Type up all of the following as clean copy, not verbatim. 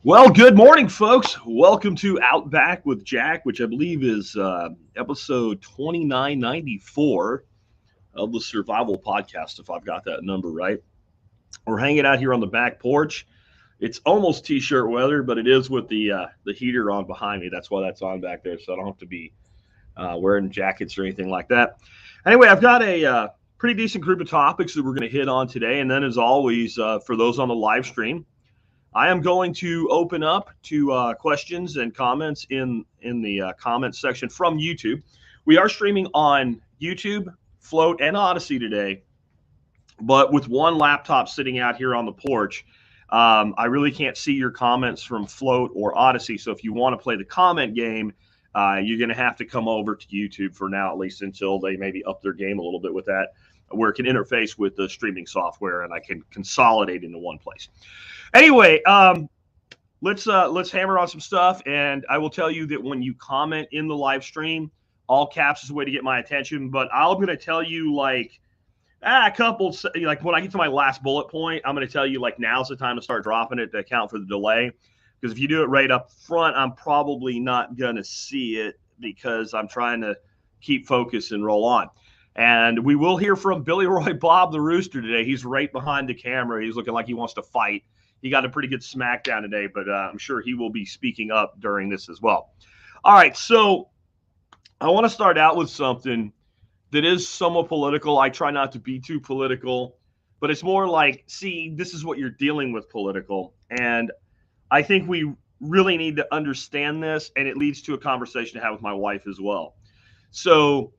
Well, good morning, folks. Welcome to Outback with Jack, which I believe is episode 2994 of the Survival Podcast, if I've got that number right. We're hanging out here on the back porch. It's almost t-shirt weather, but it is with the heater on behind me. That's why that's on back there, so I don't have to be wearing jackets or anything like that. Anyway, I've got a pretty decent group of topics that we're going to hit on today, and then as always, for those on the live stream, I am going to open up to questions and comments in the comments section from YouTube. We are streaming on YouTube, Float, and Odyssey today, but with one laptop sitting out here on the porch, I really can't see your comments from Float or Odyssey. So if you want to play the comment game, you're going to have to come over to YouTube for now, at least until they maybe up their game a little bit with that, where it can interface with the streaming software and I can consolidate into one place. Anyway, let's hammer on some stuff, and I will tell you that when you comment in the live stream, all caps is a way to get my attention. But I'm going to tell you a couple, like when I get to my last bullet point, I'm going to tell you like now's the time to start dropping it to account for the delay. Because if you do it right up front, I'm probably not going to see it because I'm trying to keep focus and roll on. And we will hear from Billy Roy Bob the Rooster today. He's right behind the camera. He's looking like he wants to fight. He got a pretty good smackdown today, but I'm sure he will be speaking up during this as well. All right, so I want to start out with something that is somewhat political. I try not to be too political, but it's more like, see, this is what you're dealing with political. And I think we really need to understand this, and it leads to a conversation to have with my wife as well. So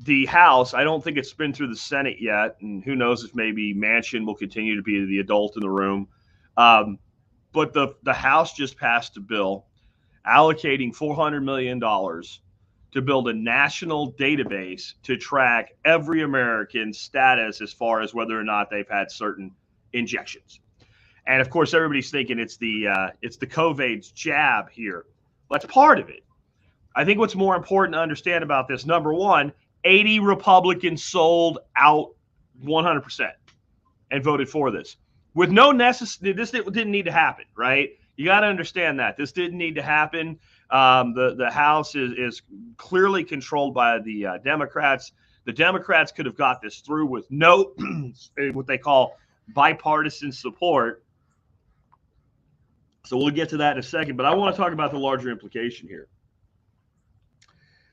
the House, I don't think it's been through the Senate yet, and who knows if maybe Manchin will continue to be the adult in the room. But the House just passed a bill allocating $400 million to build a national database to track every American's status as far as whether or not they've had certain injections. And of course, everybody's thinking it's the COVID's jab here. Well, that's part of it. I think what's more important to understand about this, number one, 80 Republicans sold out 100% and voted for this. With no necessity, this didn't need to happen, right? You got to understand that. This didn't need to happen. The House is clearly controlled by the Democrats. The Democrats could have got this through with no what they call bipartisan support. So we'll get to that in a second, but I want to talk about the larger implication here.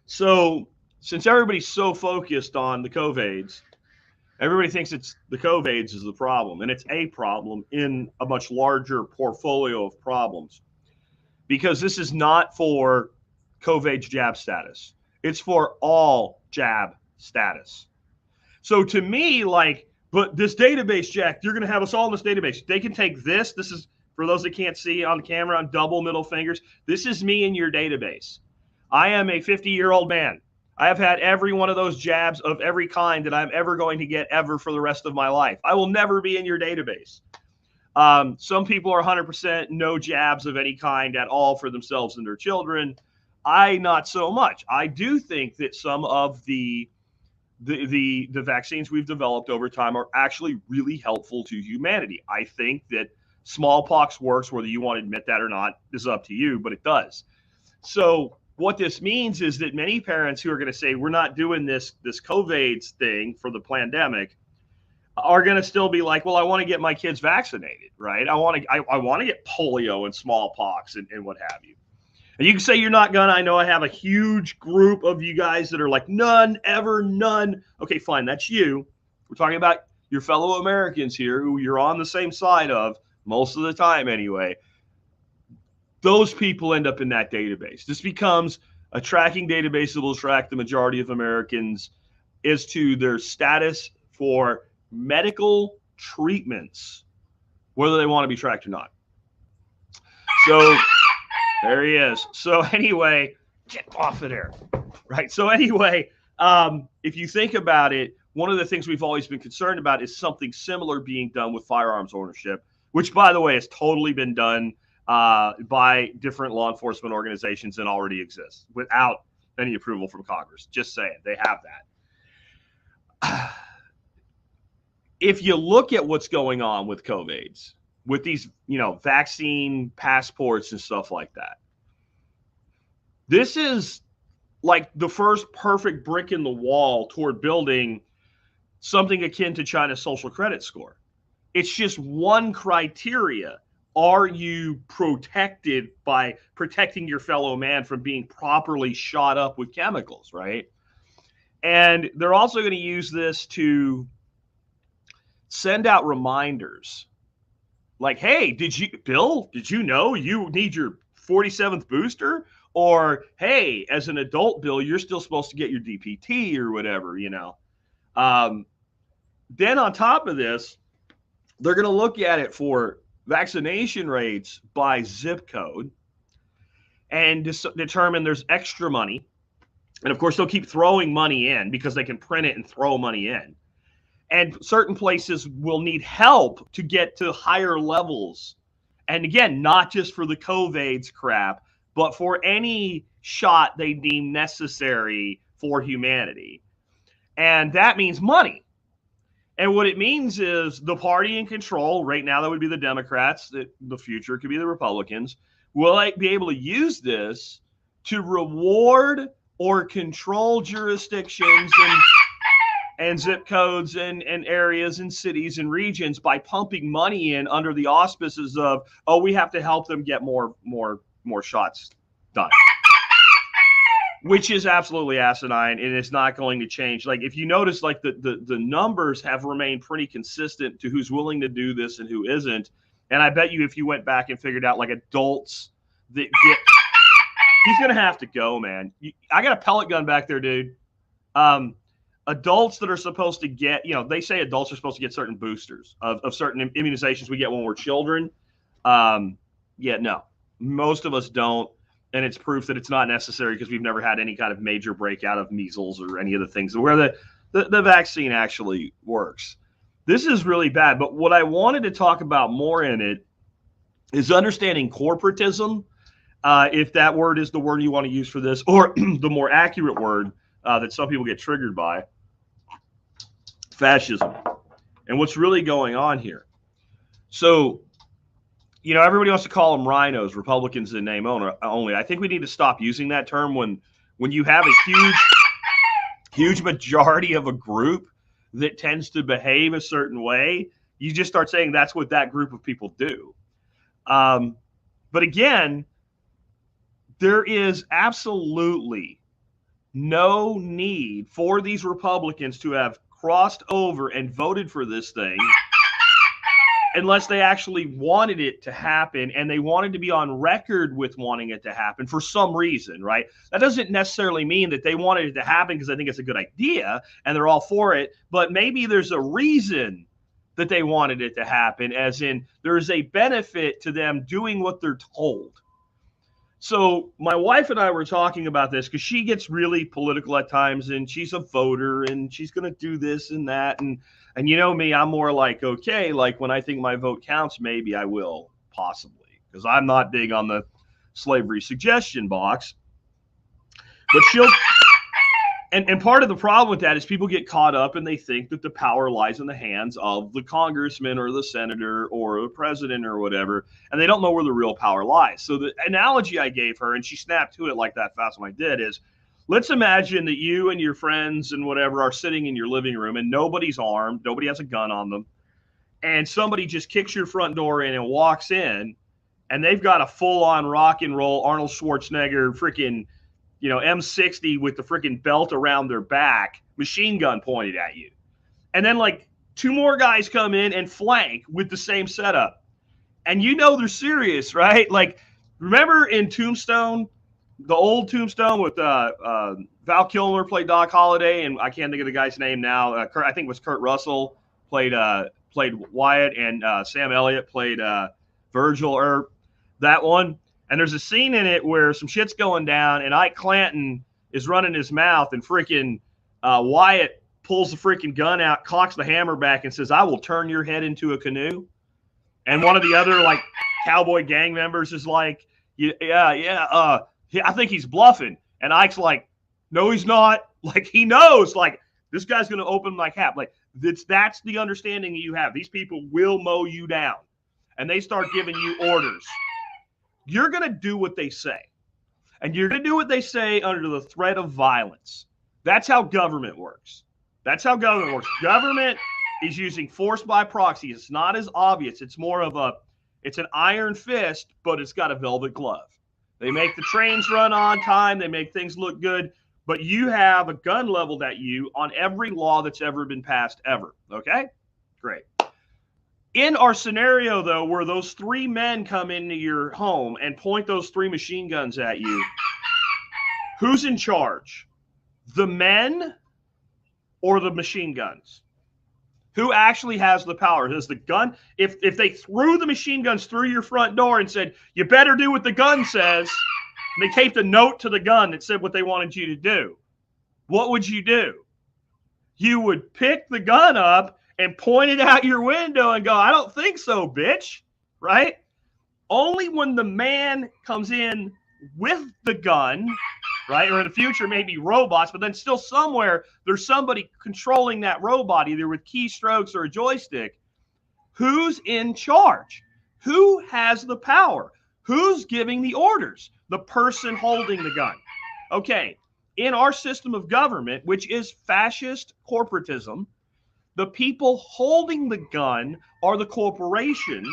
So since everybody's so focused on the COVIDs, everybody thinks it's the COVIDs is the problem, and it's a problem in a much larger portfolio of problems because this is not for COVID's jab status. It's for all jab status. So to me, but this database, Jack, you're going to have us all in this database. They can take this. This is, for those that can't see on the camera, on double middle fingers. This is me in your database. I am a 50-year-old man. I have had every one of those jabs of every kind that I'm ever going to get ever for the rest of my life. I will never be in your database. Some people are 100% no jabs of any kind at all for themselves and their children. I not so much. I do think that some of the vaccines we've developed over time are actually really helpful to humanity. I think that smallpox works, whether you want to admit that or not is up to you, but it does. So what this means is that many parents who are going to say, we're not doing this COVID thing for the pandemic are going to still be like, well, I want to get my kids vaccinated, right? I want to get polio and smallpox and what have you. And you can say you're not going to. I know I have a huge group of you guys that are like, none, ever, none. Okay, fine. That's you. We're talking about your fellow Americans here who you're on the same side of most of the time anyway. Those people end up in that database. This becomes a tracking database that will track the majority of Americans as to their status for medical treatments, whether they want to be tracked or not. So there he is. So anyway, get off of there, right? So anyway, if you think about it, one of the things we've always been concerned about is something similar being done with firearms ownership, which, by the way, has totally been done by different law enforcement organizations and already exists without any approval from Congress. Just saying, they have that. If you look at what's going on with COVIDs, with these, vaccine passports and stuff like that. This is like the first perfect brick in the wall toward building something akin to China's social credit score. It's just one criteria. Are you protected by protecting your fellow man from being properly shot up with chemicals, right? And they're also going to use this to send out reminders. Like, hey, Bill, did you know you need your 47th booster? Or, hey, as an adult, Bill, you're still supposed to get your DPT or whatever, Then on top of this, they're going to look at it for vaccination rates by zip code and determine there's extra money. And of course, they'll keep throwing money in because they can print it and throw money in. And certain places will need help to get to higher levels. And again, not just for the COVID's crap, but for any shot they deem necessary for humanity. And that means money. And what it means is the party in control, right now that would be the Democrats, the future could be the Republicans, will be able to use this to reward or control jurisdictions and zip codes and areas and cities and regions by pumping money in under the auspices of, we have to help them get more shots done. Which is absolutely asinine, and it's not going to change. Like, if you notice, like the numbers have remained pretty consistent to who's willing to do this and who isn't. And I bet you if you went back and figured out like adults that get, he's going to have to go, man. I got a pellet gun back there, dude. Adults that are supposed to get, they say adults are supposed to get certain boosters of certain immunizations we get when we're children. No, most of us don't. And it's proof that it's not necessary because we've never had any kind of major breakout of measles or any of the things where the vaccine actually works. This is really bad. But what I wanted to talk about more in it is understanding corporatism, if that word is the word you want to use for this, or the more accurate word that some people get triggered by, fascism, and what's really going on here. So, everybody wants to call them rhinos, Republicans in name only. I think we need to stop using that term when you have a huge majority of a group that tends to behave a certain way. You just start saying that's what that group of people do. But again, there is absolutely no need for these Republicans to have crossed over and voted for this thing unless they actually wanted it to happen and they wanted to be on record with wanting it to happen for some reason, right? That doesn't necessarily mean that they wanted it to happen because I think it's a good idea and they're all for it, but maybe there's a reason that they wanted it to happen, as in there's a benefit to them doing what they're told. So my wife and I were talking about this because she gets really political at times and she's a voter and she's going to do this and that. And you know me, I'm more like, okay, like when I think my vote counts, maybe I will possibly, because I'm not big on the slavery suggestion box. But she'll, and part of the problem with that is people get caught up and they think that the power lies in the hands of the congressman or the senator or the president or whatever, and they don't know where the real power lies. So the analogy I gave her, and she snapped to it like that fast when I did, is let's imagine that you and your friends and whatever are sitting in your living room and nobody's armed, nobody has a gun on them, and somebody just kicks your front door in and walks in, and they've got a full-on rock and roll Arnold Schwarzenegger freaking, M60 with the freaking belt around their back, machine gun pointed at you. And then like two more guys come in and flank with the same setup. And they're serious, right? Like, remember in Tombstone, the old Tombstone with Val Kilmer played Doc Holliday, and I can't think of the guy's name now. I think it was Kurt Russell played Wyatt, and Sam Elliott played Virgil, or that one. And there's a scene in it where some shit's going down, and Ike Clanton is running his mouth, and freaking Wyatt pulls the freaking gun out, cocks the hammer back, and says, "I will turn your head into a canoe." And one of the other like cowboy gang members is like, I think he's bluffing. And Ike's like, "No, he's not." Like, he knows, like, this guy's going to open my cap. Like, that's the understanding you have. These people will mow you down. and they start giving you orders, you're going to do what they say. And you're going to do what they say under the threat of violence. That's how government works. That's how government works. Government is using force by proxy. It's not as obvious. It's more of it's an iron fist, but it's got a velvet glove. They make the trains run on time. They make things look good. But you have a gun leveled at you on every law that's ever been passed ever. Okay? Great. In our scenario, though, where those three men come into your home and point those three machine guns at you, who's in charge? The men or the machine guns? Who actually has the power? Does the gun, if they threw the machine guns through your front door and said, you better do what the gun says, and they taped a note to the gun that said what they wanted you to do, what would you do? You would pick the gun up and point it out your window and go, I don't think so, bitch, right? Only when the man comes in with the gun, right, or in the future maybe robots, but then still somewhere there's somebody controlling that robot, either with keystrokes or a joystick. Who's in charge? Who has the power? Who's giving the orders? The person holding the gun. Okay, in our system of government, which is fascist corporatism, the people holding the gun are the corporations,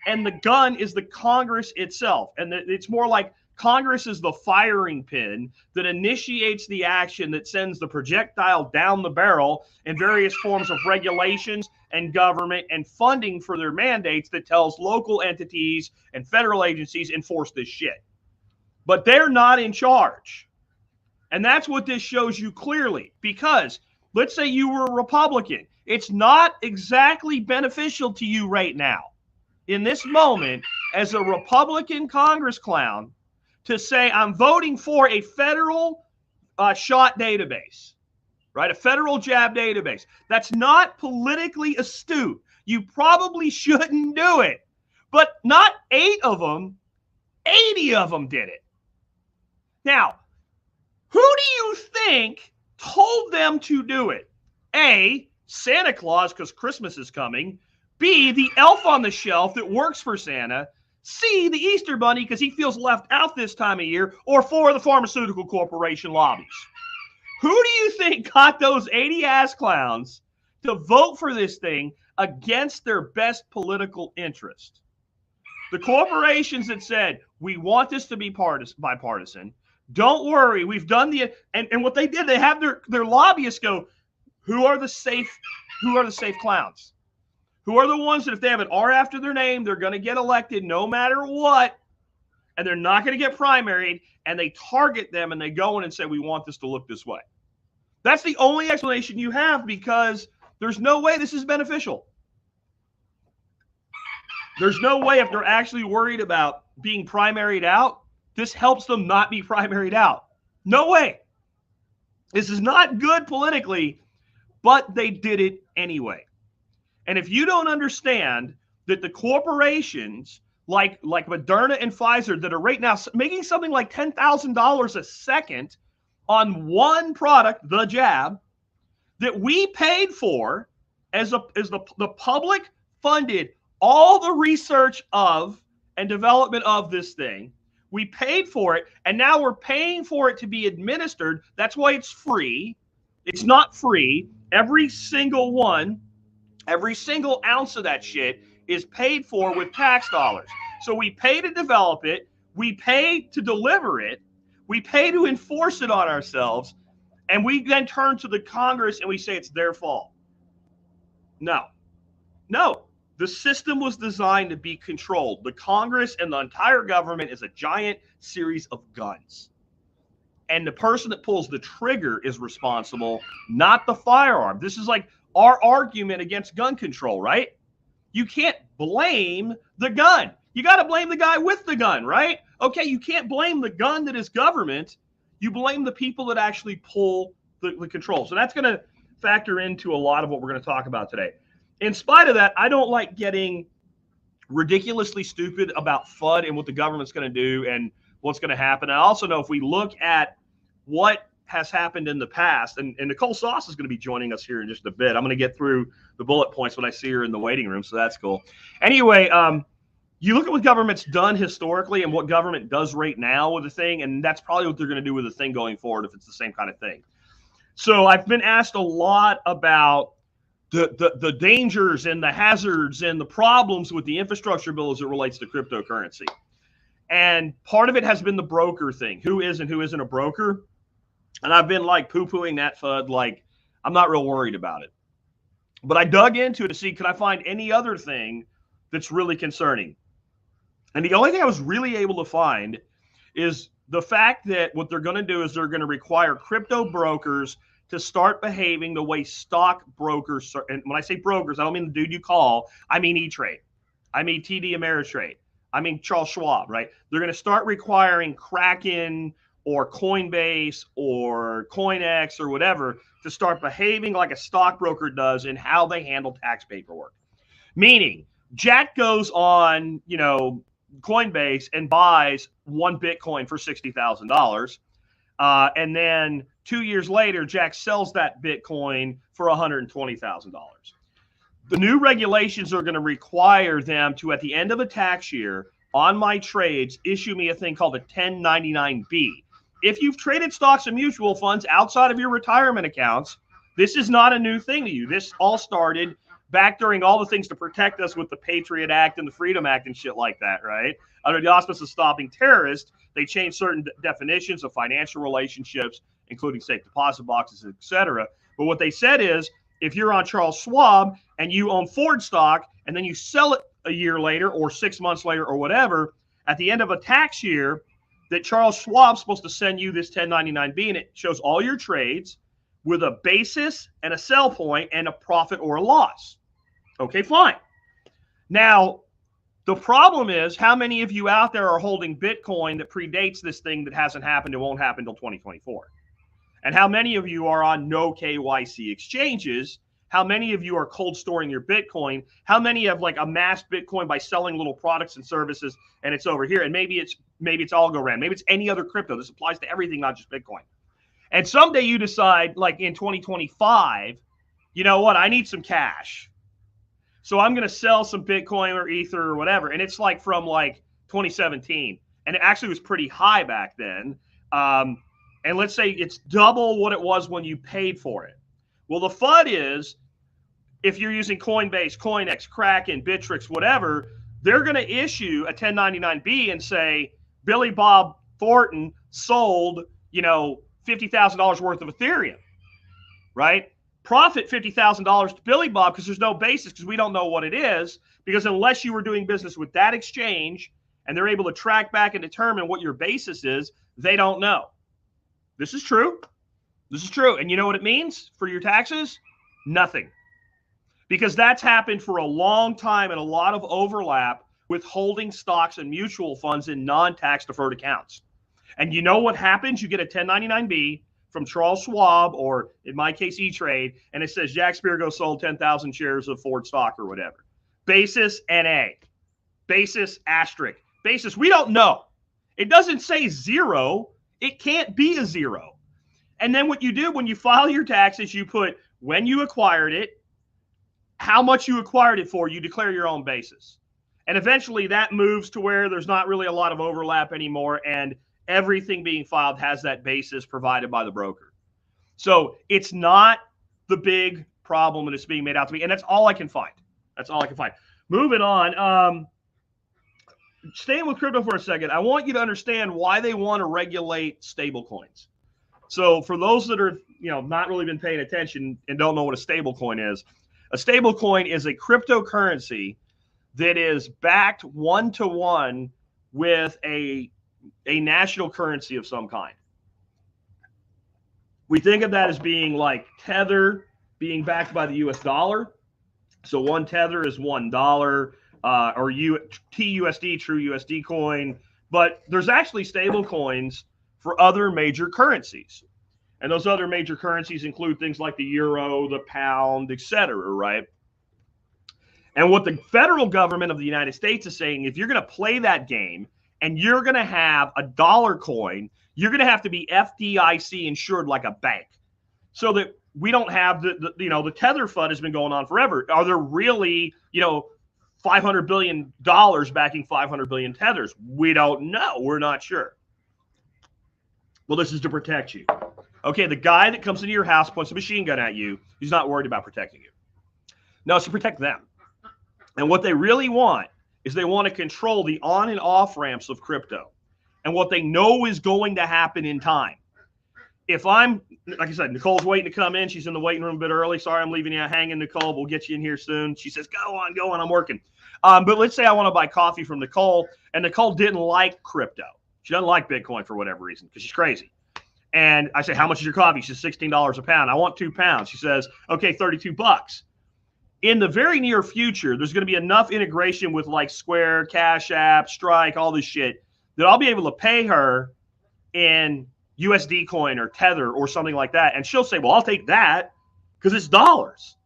and the gun is the Congress itself. And it's more like Congress is the firing pin that initiates the action that sends the projectile down the barrel in various forms of regulations and government and funding for their mandates that tells local entities and federal agencies enforce this shit. But they're not in charge. And that's what this shows you clearly, because let's say you were a Republican. It's not exactly beneficial to you right now, in this moment, as a Republican Congress clown, to say, I'm voting for a federal shot database, right? A federal jab database. That's not politically astute. You probably shouldn't do it. But not 8 of them, 80 of them did it. Now, who do you think told them to do it? A, Santa Claus, because Christmas is coming. B, the elf on the shelf that works for Santa. C, the Easter Bunny, because he feels left out this time of year. Or 4, the pharmaceutical corporation lobbies. Who do you think got those 80-ass clowns to vote for this thing against their best political interest? The corporations that said, we want this to be bipartisan. Don't worry, we've done the and what they did, they have their lobbyists go, who are the safe clowns? Who are the ones that if they have an R after their name, they're going to get elected no matter what, and they're not going to get primaried, and they target them and they go in and say, we want this to look this way. That's the only explanation you have, because there's no way this is beneficial. There's no way, if they're actually worried about being primaried out, this helps them not be primaried out. No way. This is not good politically, but they did it anyway. And if you don't understand that the corporations like Moderna and Pfizer that are right now making something like $10,000 a second on one product, the jab, that we paid for as the public funded all the research of and development of this thing. We paid for it, and now we're paying for it to be administered. That's why it's free. It's not free. Every single ounce of that shit is paid for with tax dollars. So we pay to develop it. We pay to deliver it. We pay to enforce it on ourselves. And we then turn to the Congress and we say it's their fault. No. The system was designed to be controlled. The Congress and the entire government is a giant series of guns. And the person that pulls the trigger is responsible, not the firearm. This is like our argument against gun control, right? You can't blame the gun. You got to blame the guy with the gun, right? Okay, you can't blame the gun that is government. You blame the people that actually pull the control. So that's going to factor into a lot of what we're going to talk about today. In spite of that, I don't like getting ridiculously stupid about FUD and what the government's going to do and what's going to happen. I also know if we look at what has happened in the past, and Nicole Sauce is going to be joining us here in just a bit. I'm going to get through the bullet points when I see her in the waiting room, so that's cool. Anyway, you look at what government's done historically and what government does right now with the thing, and that's probably what they're going to do with the thing going forward if it's the same kind of thing. So I've been asked a lot about the dangers and the hazards and the problems with the infrastructure bill as it relates to cryptocurrency. And part of it has been the broker thing. Who is and who isn't a broker? And I've been like poo-pooing that FUD, like I'm not real worried about it. But I dug into it to see, could I find any other thing that's really concerning? And the only thing I was really able to find is the fact that what they're going to do is they're going to require crypto brokers to start behaving the way stock brokers. And when I say brokers, I don't mean the dude you call. I mean E-Trade. I mean TD Ameritrade. I mean Charles Schwab, right? They're going to start requiring Kraken or Coinbase or CoinEx or whatever to start behaving like a stockbroker does in how they handle tax paperwork. Meaning, Jack goes on, Coinbase and buys one Bitcoin for $60,000. And then 2 years later, Jack sells that Bitcoin for $120,000. The new regulations are going to require them to, at the end of a tax year, on my trades, issue me a thing called a 1099-B. If you've traded stocks and mutual funds outside of your retirement accounts, this is not a new thing to you. This all started back during all the things to protect us with the Patriot Act and the Freedom Act and shit like that, right? Under the auspice of stopping terrorists, they changed certain definitions of financial relationships, including safe deposit boxes, et cetera. But what they said is, if you're on Charles Schwab and you own Ford stock and then you sell it a year later or 6 months later or whatever, at the end of a tax year, that Charles Schwab's supposed to send you this 1099-B, and it shows all your trades with a basis and a sell point and a profit or a loss. Okay, fine. Now, the problem is, how many of you out there are holding Bitcoin that predates this thing that hasn't happened and won't happen until 2024? And how many of you are on no KYC exchanges? How many of you are cold storing your Bitcoin? How many have like amassed Bitcoin by selling little products and services and it's over here? And maybe it's Algorand, maybe it's any other crypto. This applies to everything, not just Bitcoin. And someday you decide, like in 2025, you know what, I need some cash. So I'm going to sell some Bitcoin or Ether or whatever. And it's like from like 2017. And it actually was pretty high back then. And let's say it's double what it was when you paid for it. Well, the FUD is, if you're using Coinbase, CoinEx, Kraken, Bittrex, whatever, they're going to issue a 1099-B and say, Billy Bob Thornton sold, $50,000 worth of Ethereum, right? Profit $50,000 to Billy Bob because there's no basis, because we don't know what it is, because unless you were doing business with that exchange and they're able to track back and determine what your basis is, they don't know. This is true. This is true. And you know what it means for your taxes? Nothing. Because that's happened for a long time and a lot of overlap with holding stocks and mutual funds in non-tax deferred accounts. And you know what happens? You get a 1099-B from Charles Schwab, or in my case, E-Trade, and it says Jack Spirgo sold 10,000 shares of Ford stock or whatever. Basis NA. Basis asterisk. Basis, we don't know. It doesn't say zero. It can't be a zero. And then what you do when you file your taxes, you put when you acquired it, how much you acquired it for, you declare your own basis. And eventually that moves to where there's not really a lot of overlap anymore, and everything being filed has that basis provided by the broker. So it's not the big problem that it's being made out to be. And that's all I can find. That's all I can find. Moving on. Staying with crypto for a second, I want you to understand why they want to regulate stablecoins. So for those that are, not really been paying attention and don't know what a stablecoin is, a stablecoin is a cryptocurrency that is backed one-to-one with a national currency of some kind. We think of that as being like Tether being backed by the US dollar. So one Tether is $1, or TUSD, True USD coin. But there's actually stable coins for other major currencies. And those other major currencies include things like the euro, the pound, etc., right? And what the federal government of the United States is saying, if you're going to play that game and you're going to have a dollar coin, you're going to have to be FDIC insured like a bank, so that we don't have the Tether FUD has been going on forever. Are there really, $500 billion backing 500 billion tethers. We don't know. We're not sure. Well, this is to protect you. Okay, the guy that comes into your house, points a machine gun at you, he's not worried about protecting you. No, it's to protect them. And what they really want is they want to control the on and off ramps of crypto and what they know is going to happen in time. If I'm, like I said, Nicole's waiting to come in. She's in the waiting room a bit early. Sorry, I'm leaving you hanging, Nicole. We'll get you in here soon. She says, go on, I'm working. But let's say I want to buy coffee from Nicole, and Nicole didn't like crypto. She doesn't like Bitcoin for whatever reason, because she's crazy. And I say, how much is your coffee? She says, $16 a pound. I want 2 pounds. She says, okay, $32. In the very near future, there's going to be enough integration with like Square, Cash App, Strike, all this shit, that I'll be able to pay her in USD coin or Tether or something like that. And she'll say, well, I'll take that because it's dollars.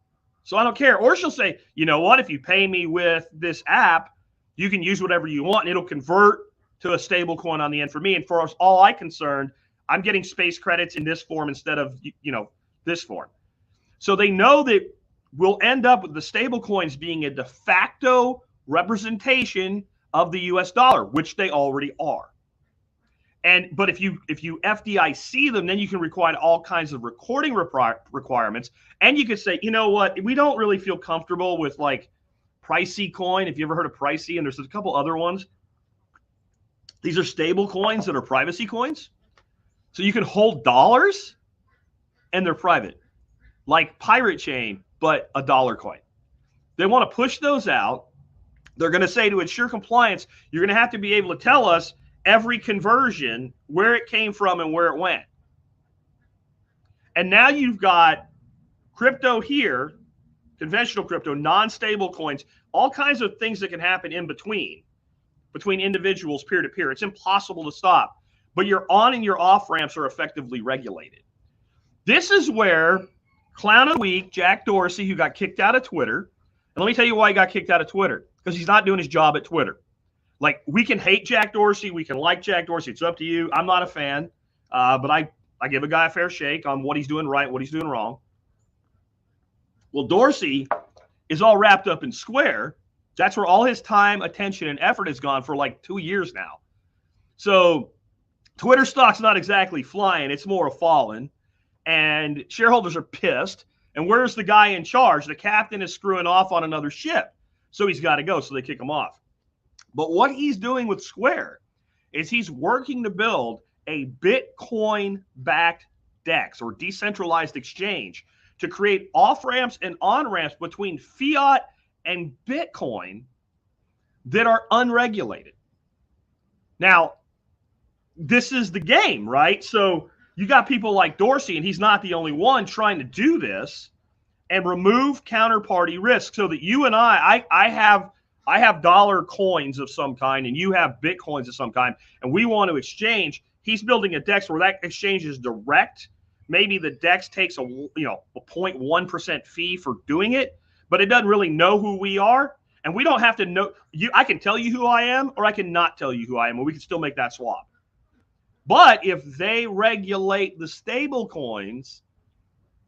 So I don't care. Or she'll say, you know what? If you pay me with this app, you can use whatever you want and it'll convert to a stable coin on the end for me. And for all I'm concerned, I'm getting space credits in this form instead of, this form. So they know that we'll end up with the stable coins being a de facto representation of the US dollar, which they already are. But if you FDIC them, then you can require all kinds of recording requirements. And you could say, you know what, we don't really feel comfortable with like Pricey coin. If you ever heard of Pricey, and there's a couple other ones. These are stable coins that are privacy coins. So you can hold dollars and they're private, like Pirate Chain, but a dollar coin. They want to push those out. They're going to say to ensure compliance, you're going to have to be able to tell us every conversion, where it came from and where it went. And now you've got crypto here, conventional crypto, non-stable coins, all kinds of things that can happen in between individuals peer-to-peer. It's impossible to stop. But your on and your off ramps are effectively regulated. This is where Clown of the Week, Jack Dorsey, who got kicked out of Twitter, and let me tell you why he got kicked out of Twitter, because he's not doing his job at Twitter. Like, we can hate Jack Dorsey, we can like Jack Dorsey, it's up to you. I'm not a fan, but I give a guy a fair shake on what he's doing right, what he's doing wrong. Well, Dorsey is all wrapped up in Square. That's where all his time, attention, and effort has gone for like 2 years now. So Twitter stock's not exactly flying, it's more falling, and shareholders are pissed. And where's the guy in charge? The captain is screwing off on another ship, so he's got to go, so they kick him off. But what he's doing with Square is he's working to build a Bitcoin-backed DEX, or decentralized exchange, to create off-ramps and on-ramps between fiat and Bitcoin that are unregulated. Now, this is the game, right? So you got people like Dorsey, and he's not the only one trying to do this and remove counterparty risk, so that you and I have dollar coins of some kind and you have Bitcoins of some kind, and we want to exchange. He's building a DEX where that exchange is direct. Maybe the DEX takes a 0.1% fee for doing it, but it doesn't really know who we are. And we don't have to know. I can tell you who I am, or I can not tell you who I am, and we can still make that swap. But if they regulate the stable coins,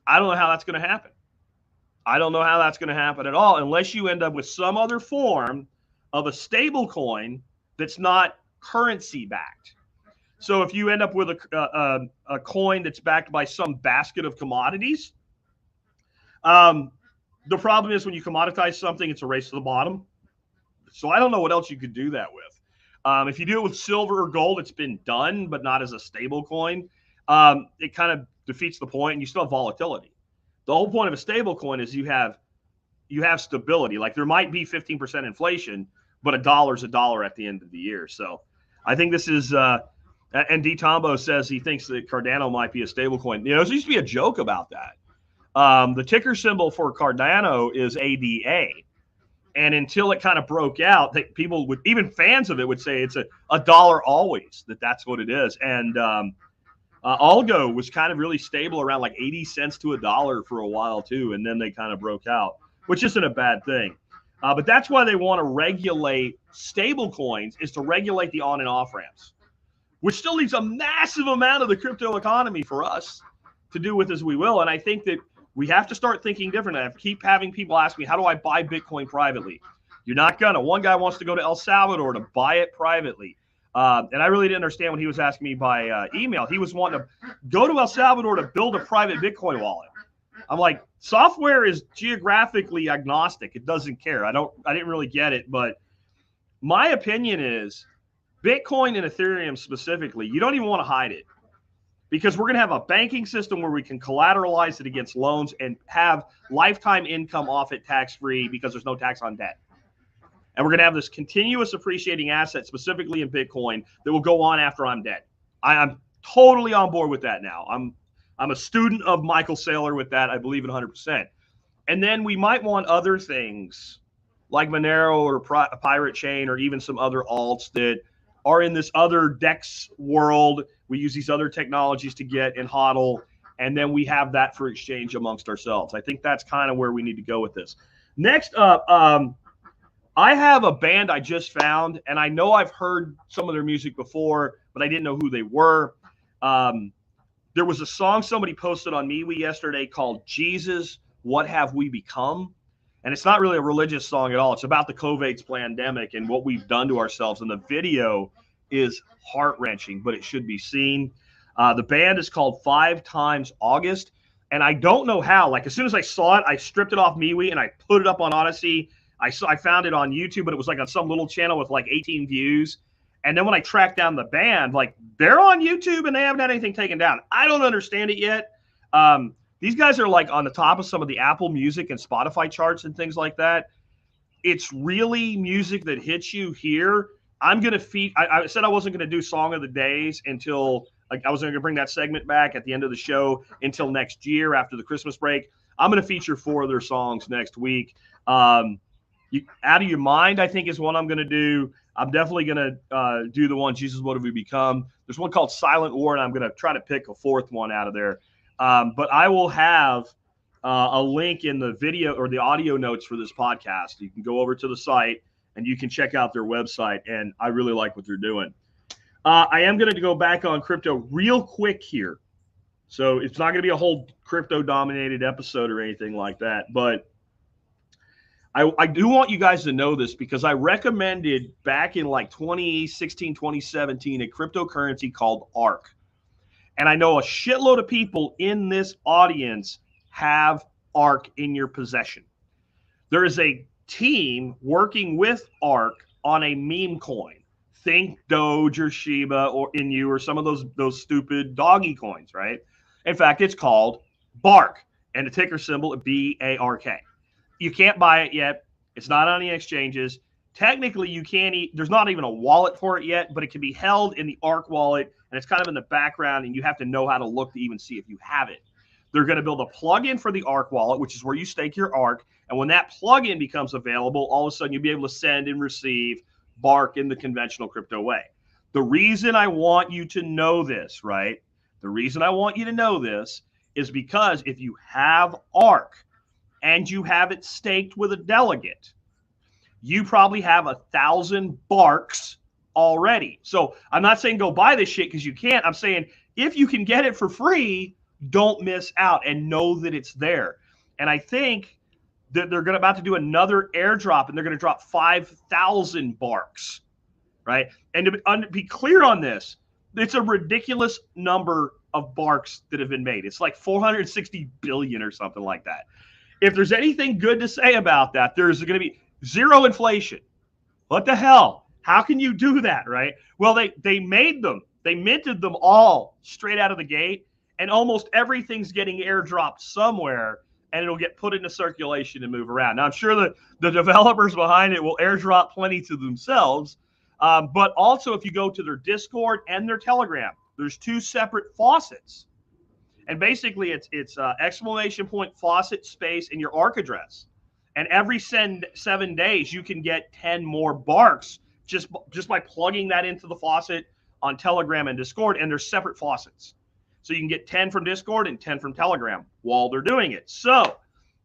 I don't know how that's going to happen. I don't know how that's going to happen at all, unless you end up with some other form of a stable coin that's not currency backed. So if you end up with a coin that's backed by some basket of commodities, the problem is when you commoditize something, it's a race to the bottom. So I don't know what else you could do that with. If you do it with silver or gold, it's been done, but not as a stable coin. It kind of defeats the point, and you still have volatility. The whole point of a stable coin is you have stability. Like, there might be 15% inflation, but a dollar's a dollar at the end of the year. So I think this is and D Tombo says he thinks that Cardano might be a stable coin. There used to be a joke about that. The ticker symbol for Cardano is ADA. And until it kind of broke out, that people would, even fans of it, would say it's a dollar always, that's what it is. And Algo was kind of really stable around like 80 cents to $1 for a while too, and then they kind of broke out, which isn't a bad thing. But that's why they want to regulate stable coins, is to regulate the on and off ramps, which still leaves a massive amount of the crypto economy for us to do with as we will. And I think that we have to start thinking different. I keep having people ask me, how do I buy Bitcoin privately? You're not gonna. One guy wants to go to El Salvador to buy it privately. And I really didn't understand when he was asking me by email. He was wanting to go to El Salvador to build a private Bitcoin wallet. I'm like, software is geographically agnostic. It doesn't care. I didn't really get it, but my opinion is Bitcoin and Ethereum specifically, you don't even want to hide it, because we're going to have a banking system where we can collateralize it against loans and have lifetime income off it tax-free because there's no tax on debt. And we're going to have this continuous appreciating asset, specifically in Bitcoin, that will go on after I'm dead. I'm totally on board with that now. I'm a student of Michael Saylor with that. I believe it 100%. And then we might want other things like Monero or Pirate Chain or even some other alts that are in this other DEX world. We use these other technologies to get and hodl, and then we have that for exchange amongst ourselves. I think that's kind of where we need to go with this. Next up, I have a band I just found, and I know I've heard some of their music before, but I didn't know who they were. There was a song somebody posted on MeWe yesterday called Jesus, What Have We Become? And it's not really a religious song at all. It's about the COVID pandemic and what we've done to ourselves. And the video is heart-wrenching, but it should be seen. The band is called 5 Times August. And I don't know how. Like, as soon as I saw it, I stripped it off MeWe and I put it up on Odyssey. I found it on YouTube, but it was like on some little channel with like 18 views. And then when I tracked down the band, like, they're on YouTube and they haven't had anything taken down. I don't understand it yet. These guys are like on the top of some of the Apple Music and Spotify charts and things like that. It's really music that hits you here. I'm going to I said I wasn't going to do Song of the Days until, like, I was going to bring that segment back at the end of the show until next year after the Christmas break. I'm going to feature 4 of their songs next week. Out of Your Mind, I think, is one I'm going to do. I'm definitely going to do the one, Jesus, What Have We Become? There's one called Silent War, and I'm going to try to pick a 4th one out of there. But I will have a link in the video or the audio notes for this podcast. You can go over to the site and you can check out their website. And I really like what they're doing. I am going to go back on crypto real quick here. So it's not going to be a whole crypto dominated episode or anything like that. But I do want you guys to know this, because I recommended back in like 2016, 2017, a cryptocurrency called Ark. And I know a shitload of people in this audience have Ark in your possession. There is a team working with Ark on a meme coin. Think Doge or Shiba or Inu or some of those stupid doggy coins, right? In fact, it's called Bark, and the ticker symbol is BARK. You can't buy it yet. It's not on the exchanges. Technically, you can't there's not even a wallet for it yet, but it can be held in the Ark wallet, and it's kind of in the background, and you have to know how to look to even see if you have it. They're going to build a plugin for the Ark wallet, which is where you stake your Ark, and when that plugin becomes available, all of a sudden you'll be able to send and receive Bark in the conventional crypto way. The reason I want you to know this, right? The reason I want you to know this is because if you have Ark and you have it staked with a delegate, you probably have 1,000 Barks already. So I'm not saying go buy this shit because you can't. I'm saying if you can get it for free, don't miss out and know that it's there. And I think that they're about to do another airdrop, and they're going to drop 5,000 Barks, right? And to be clear on this, it's a ridiculous number of Barks that have been made. It's like 460 billion or something like that. If there's anything good to say about that, there's going to be zero inflation. What the hell? How can you do that, right? Well, they made them. They minted them all straight out of the gate, and almost everything's getting airdropped somewhere, and it'll get put into circulation and move around. Now, I'm sure that the developers behind it will airdrop plenty to themselves, but also if you go to their Discord and their Telegram, there's 2 separate faucets. And basically, it's exclamation point faucet space in your Ark address. And every 7 days, you can get 10 more Barks just by plugging that into the faucet on Telegram and Discord. And there's separate faucets. So you can get 10 from Discord and 10 from Telegram while they're doing it. So,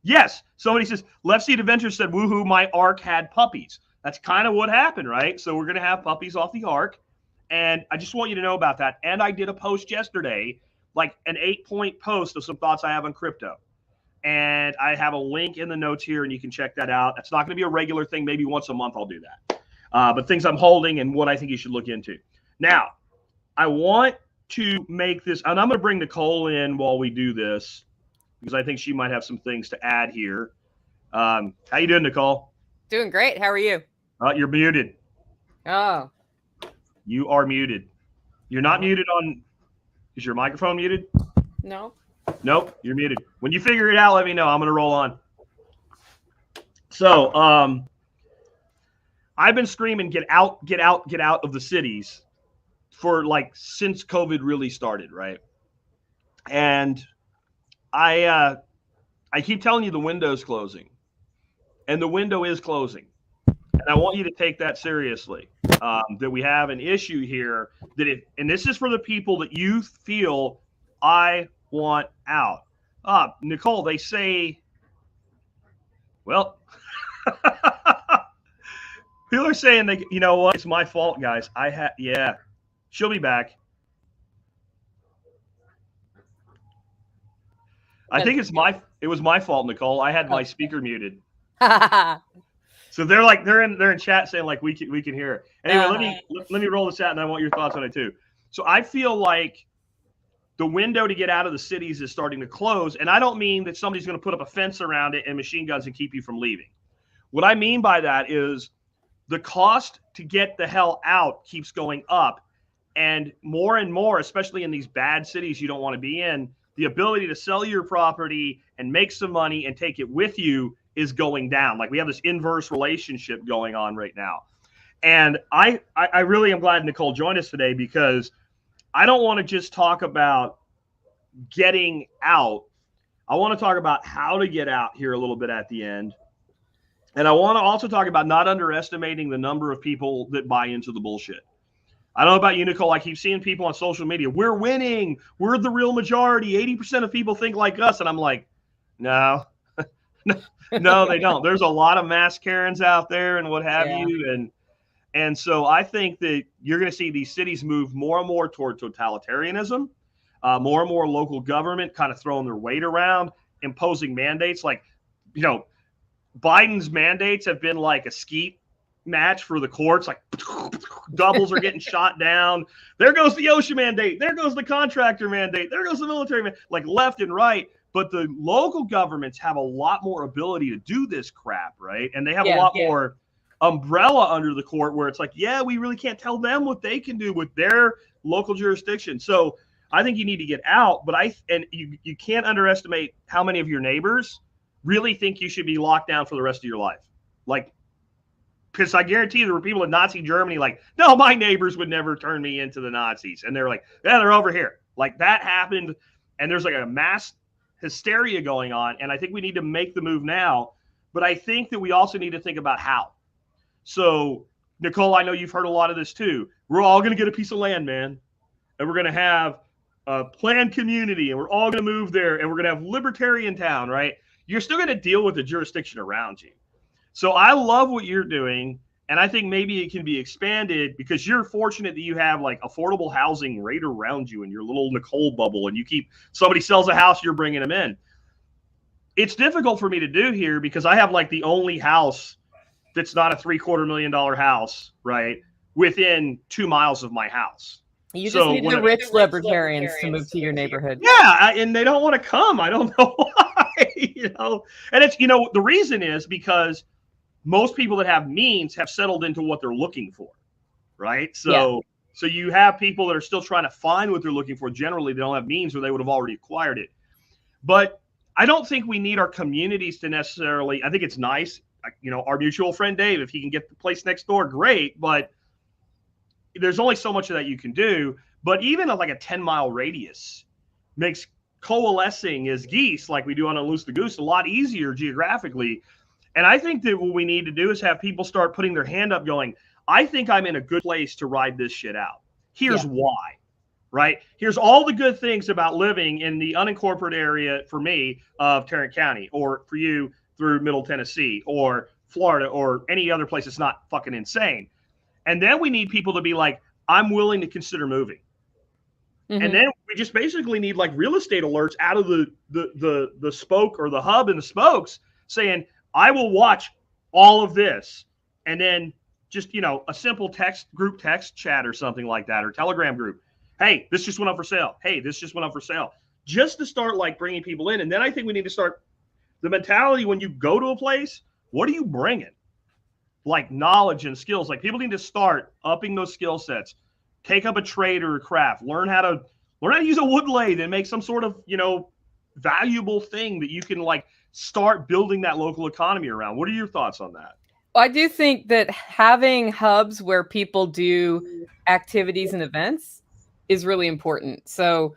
yes, somebody says, Left Seat Adventure said, woohoo, my Ark had puppies. That's kind of what happened, right? So we're going to have puppies off the Ark. And I just want you to know about that. And I did a post yesterday, like an 8-point post of some thoughts I have on crypto. And I have a link in the notes here, and you can check that out. That's not going to be a regular thing. Maybe once a month I'll do that. But things I'm holding and what I think you should look into. Now, I want to make this, and I'm going to bring Nicole in while we do this because I think she might have some things to add here. How you doing, Nicole? Doing great. How are you? You're muted. Oh. You are muted. You're not muted on, is your microphone muted? No. Nope, you're muted. When you figure it out, let me know. I'm going to roll on. So, I've been screaming, get out, get out, get out of the cities for like since COVID really started, right? And I keep telling you the window's closing, and the window is closing. And I want you to take that seriously, that we have an issue here and this is for the people that you feel I want out. Nicole, they say, well, people are saying you know what? It's my fault, guys. Yeah, she'll be back. I think it was my fault, Nicole. I had my speaker muted. So they're in chat saying like we can hear it. Anyway, let me roll this out, and I want your thoughts on it too. So I feel like the window to get out of the cities is starting to close, and I don't mean that somebody's going to put up a fence around it and machine guns and keep you from leaving. What I mean by that is the cost to get the hell out keeps going up, and more, especially in these bad cities you don't want to be in, the ability to sell your property and make some money and take it with you is going down. Like we have this inverse relationship going on right now. And I really am glad Nicole joined us today because I don't want to just talk about getting out. I want to talk about how to get out here a little bit at the end. And I want to also talk about not underestimating the number of people that buy into the bullshit. I don't know about you, Nicole. I keep seeing people on social media. We're winning. We're the real majority. 80% of people think like us. And I'm like, no. No, they don't. There's a lot of mass Karens out there and what have you. And so I think that you're going to see these cities move more and more toward totalitarianism, more and more local government kind of throwing their weight around, imposing mandates. Like, you know, Biden's mandates have been like a skeet match for the courts. Like doubles are getting shot down. There goes the OSHA mandate. There goes the contractor mandate. There goes the military mandate, like left and right. But the local governments have a lot more ability to do this crap, right? And they have a lot more umbrella under the court where it's like, we really can't tell them what they can do with their local jurisdiction. So I think you need to get out, but you can't underestimate how many of your neighbors really think you should be locked down for the rest of your life. Like, because I guarantee you there were people in Nazi Germany like, no, my neighbors would never turn me into the Nazis. And they're like, they're over here. Like that happened. And there's like a mass hysteria going on. And I think we need to make the move now. But I think that we also need to think about how. So, Nicole, I know you've heard a lot of this too. We're all going to get a piece of land, man. And we're going to have a planned community. And we're all going to move there. And we're going to have libertarian town, right? You're still going to deal with the jurisdiction around you. So I love what you're doing. And I think maybe it can be expanded because you're fortunate that you have like affordable housing right around you in your little Nicole bubble. And somebody sells a house, you're bringing them in. It's difficult for me to do here because I have like the only house that's not a $750,000 house, right? Within 2 miles of my house. You just need the rich libertarians to move to your neighborhood. Yeah. And they don't want to come. I don't know why, and it's, the reason is because most people that have means have settled into what they're looking for, right? So you have people that are still trying to find what they're looking for. Generally, they don't have means or they would have already acquired it. But I don't think we need our communities to necessarily, I think it's nice, our mutual friend Dave, if he can get the place next door, great. But there's only so much of that you can do. But even like a 10-mile radius makes coalescing as geese, like we do on Unloose the Goose, a lot easier geographically. And I think that what we need to do is have people start putting their hand up going, I think I'm in a good place to ride this shit out. Here's why, right? Here's all the good things about living in the unincorporated area for me of Tarrant County, or for you through Middle Tennessee or Florida or any other place that's not fucking insane. And then we need people to be like, I'm willing to consider moving. And then we just basically need like real estate alerts out of the spoke or the hub and the spokes saying, I will watch all of this. And then just, a simple group text chat or something like that, or Telegram group. Hey, this just went up for sale. Hey, this just went up for sale. Just to start like bringing people in. And then I think we need to start the mentality when you go to a place, what are you bringing? Like knowledge and skills. Like people need to start upping those skill sets. Take up a trade or a craft. Learn how to use a wood lathe and make some sort of, valuable thing that you can like start building that local economy around. What are your thoughts on that? I do think that having hubs where people do activities and events is really important. So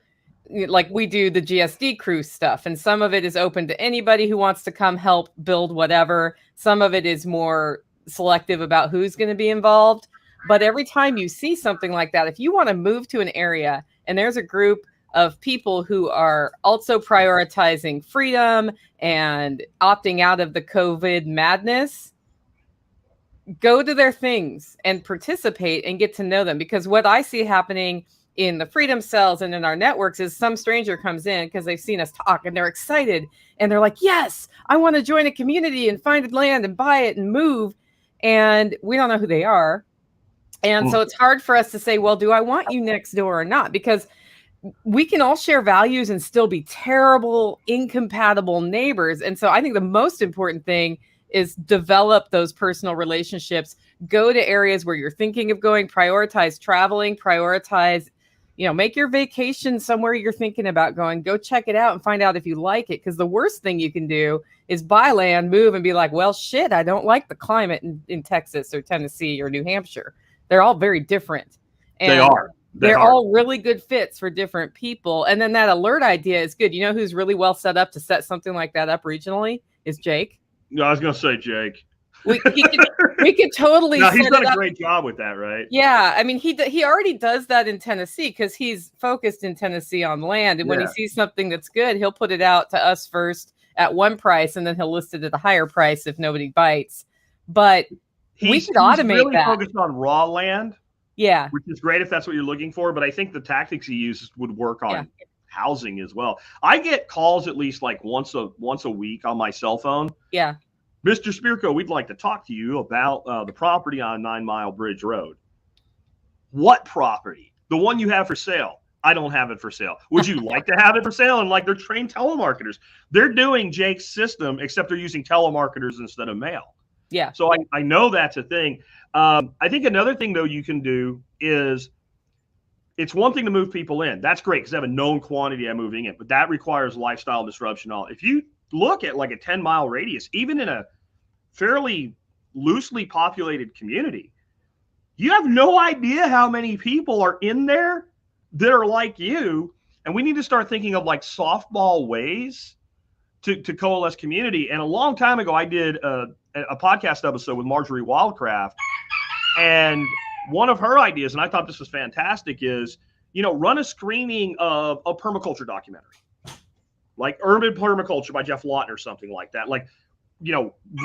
like we do the GSD cruise stuff, and some of it is open to anybody who wants to come help build whatever. Some of it is more selective about who's going to be involved. But every time you see something like that, if you want to move to an area and there's a group of people who are also prioritizing freedom and opting out of the COVID madness, go to their things and participate and get to know them. Because what I see happening in the freedom cells and in our networks is some stranger comes in because they've seen us talk and they're excited and they're like, yes, I want to join a community and find land and buy it and move. And we don't know who they are. And so it's hard for us to say, well, do I want you next door or not? Because we can all share values and still be terrible, incompatible neighbors. And so I think the most important thing is develop those personal relationships, go to areas where you're thinking of going, prioritize traveling, prioritize, make your vacation somewhere you're thinking about going, go check it out and find out if you like it. Because the worst thing you can do is buy land, move and be like, well, shit, I don't like the climate in Texas or Tennessee or New Hampshire. They're all very different. And they are. They're all really good fits for different people. And then that alert idea is good. You know who's really well set up to set something like that up regionally is Jake. No, I was going to say Jake. We could totally. No, he's done a great job with that, right? Yeah, I mean, he already does that in Tennessee because he's focused in Tennessee on land. And when he sees something that's good, he'll put it out to us first at one price, and then he'll list it at a higher price if nobody bites. But we could automate really that. Focused on raw land. Yeah, which is great if that's what you're looking for. But I think the tactics he uses would work on housing as well. I get calls at least like once a week on my cell phone. Yeah. Mr. Spirko, we'd like to talk to you about the property on 9 Mile Bridge Road. What property? The one you have for sale. I don't have it for sale. Would you like to have it for sale? And like they're trained telemarketers. They're doing Jake's system, except they're using telemarketers instead of mail. Yeah. So I know that's a thing. I think another thing, though, you can do is it's one thing to move people in. That's great because I have a known quantity I'm moving in, but that requires lifestyle disruption. If you look at like a 10-mile radius, even in a fairly loosely populated community, you have no idea how many people are in there that are like you. And we need to start thinking of like softball ways to coalesce community. And a long time ago, I did a podcast episode with Marjorie Wildcraft. And one of her ideas, and I thought this was fantastic, is, run a screening of a permaculture documentary, like Urban Permaculture by Jeff Lawton or something like that. Like,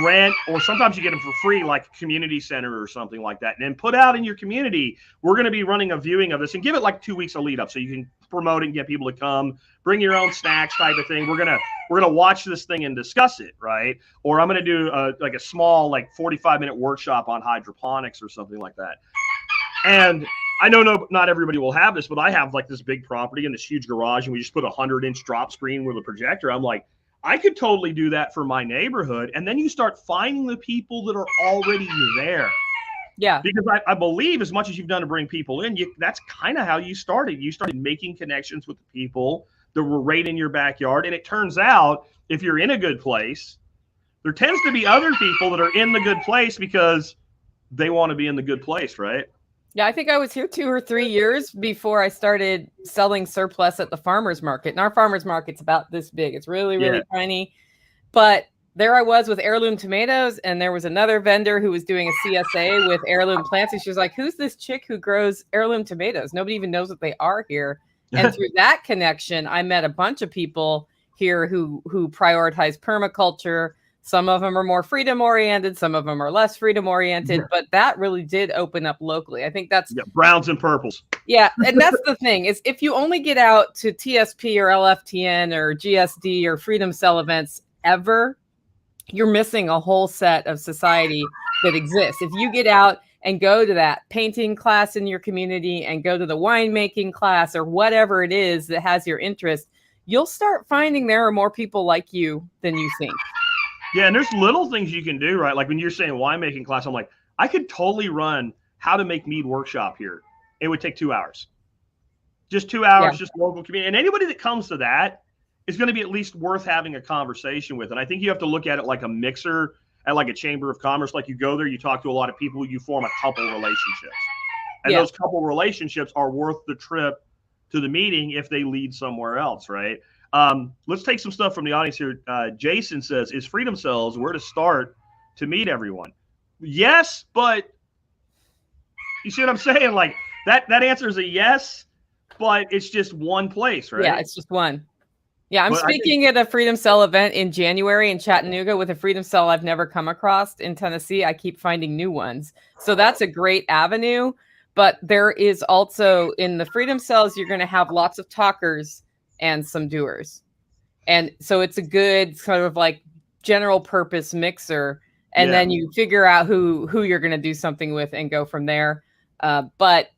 rent, or sometimes you get them for free, like a community center or something like that. And then put out in your community, we're going to be running a viewing of this, and give it like 2 weeks of lead up so you can promote it and get people to come, bring your own snacks type of thing. We're going to watch this thing and discuss it. Right. Or I'm going to do like a small, like 45-minute workshop on hydroponics or something like that. And I know not everybody will have this, but I have like this big property and this huge garage, and we just put a 100-inch drop screen with a projector. I'm like, I could totally do that for my neighborhood. And then you start finding the people that are already there. Yeah. Because I believe as much as you've done to bring people in, that's kind of how you started. You started making connections with the people that were right in your backyard. And it turns out if you're in a good place, there tends to be other people that are in the good place because they want to be in the good place, right? Yeah, I think I was here 2 or 3 years before I started selling surplus at the farmer's market. And our farmer's market's about this big. It's really, really tiny. But there I was with heirloom tomatoes, and there was another vendor who was doing a CSA with heirloom plants. And she was like, who's this chick who grows heirloom tomatoes? Nobody even knows what they are here. And through that connection, I met a bunch of people here who prioritize permaculture, Some of them are more freedom oriented, some of them are less freedom oriented, but that really did open up locally. I think that's browns and purples. Yeah, and that's the thing is if you only get out to TSP or LFTN or GSD or Freedom Cell events ever, you're missing a whole set of society that exists. If you get out and go to that painting class in your community and go to the winemaking class or whatever it is that has your interest, you'll start finding there are more people like you than you think. Yeah, and there's little things you can do, right? Like when you're saying winemaking class, I'm like, I could totally run how to make mead workshop here. It would take 2 hours. Just 2 hours, just local community. And anybody that comes to that is going to be at least worth having a conversation with. And I think you have to look at it like a mixer at like a chamber of commerce. Like you go there, you talk to a lot of people, you form a couple relationships. And those couple relationships are worth the trip to the meeting if they lead somewhere else, right? Let's take some stuff from the audience here. Jason says, is Freedom Cells where to start to meet everyone? Yes, but you see what I'm saying? Like that answer is a yes, but it's just one place, right? Yeah, it's just one. Yeah, I'm speaking at a Freedom Cell event in January in Chattanooga with a Freedom Cell I've never come across in Tennessee. I keep finding new ones. So that's a great avenue. But there is also in the Freedom Cells, you're going to have lots of talkers and some doers. And so it's a good sort of like general purpose mixer. And then you figure out who you're going to do something with and go from there. But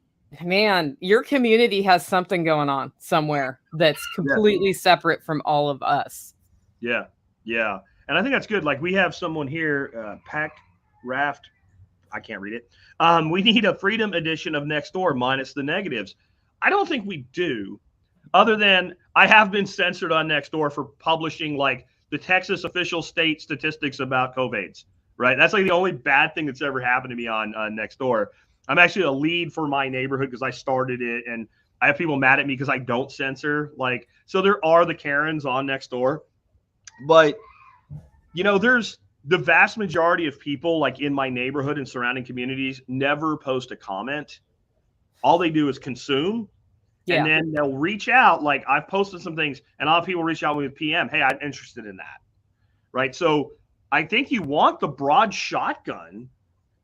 man, your community has something going on somewhere that's completely separate from all of us. Yeah. Yeah. And I think that's good. Like we have someone here, Pack Raft. I can't read it. We need a freedom edition of Nextdoor minus the negatives. I don't think we do, other than I have been censored on Nextdoor for publishing like the Texas official state statistics about COVIDs, right? That's like the only bad thing that's ever happened to me on Nextdoor. I'm actually a lead for my neighborhood because I started it, and I have people mad at me because I don't censor. Like, so there are the Karens on Nextdoor, but you know, there's the vast majority of people like in my neighborhood and surrounding communities never post a comment. All they do is consume. And then they'll reach out. Like I've posted some things and a lot of people reach out with PM. Hey, I'm interested in that. Right. So I think you want the broad shotgun.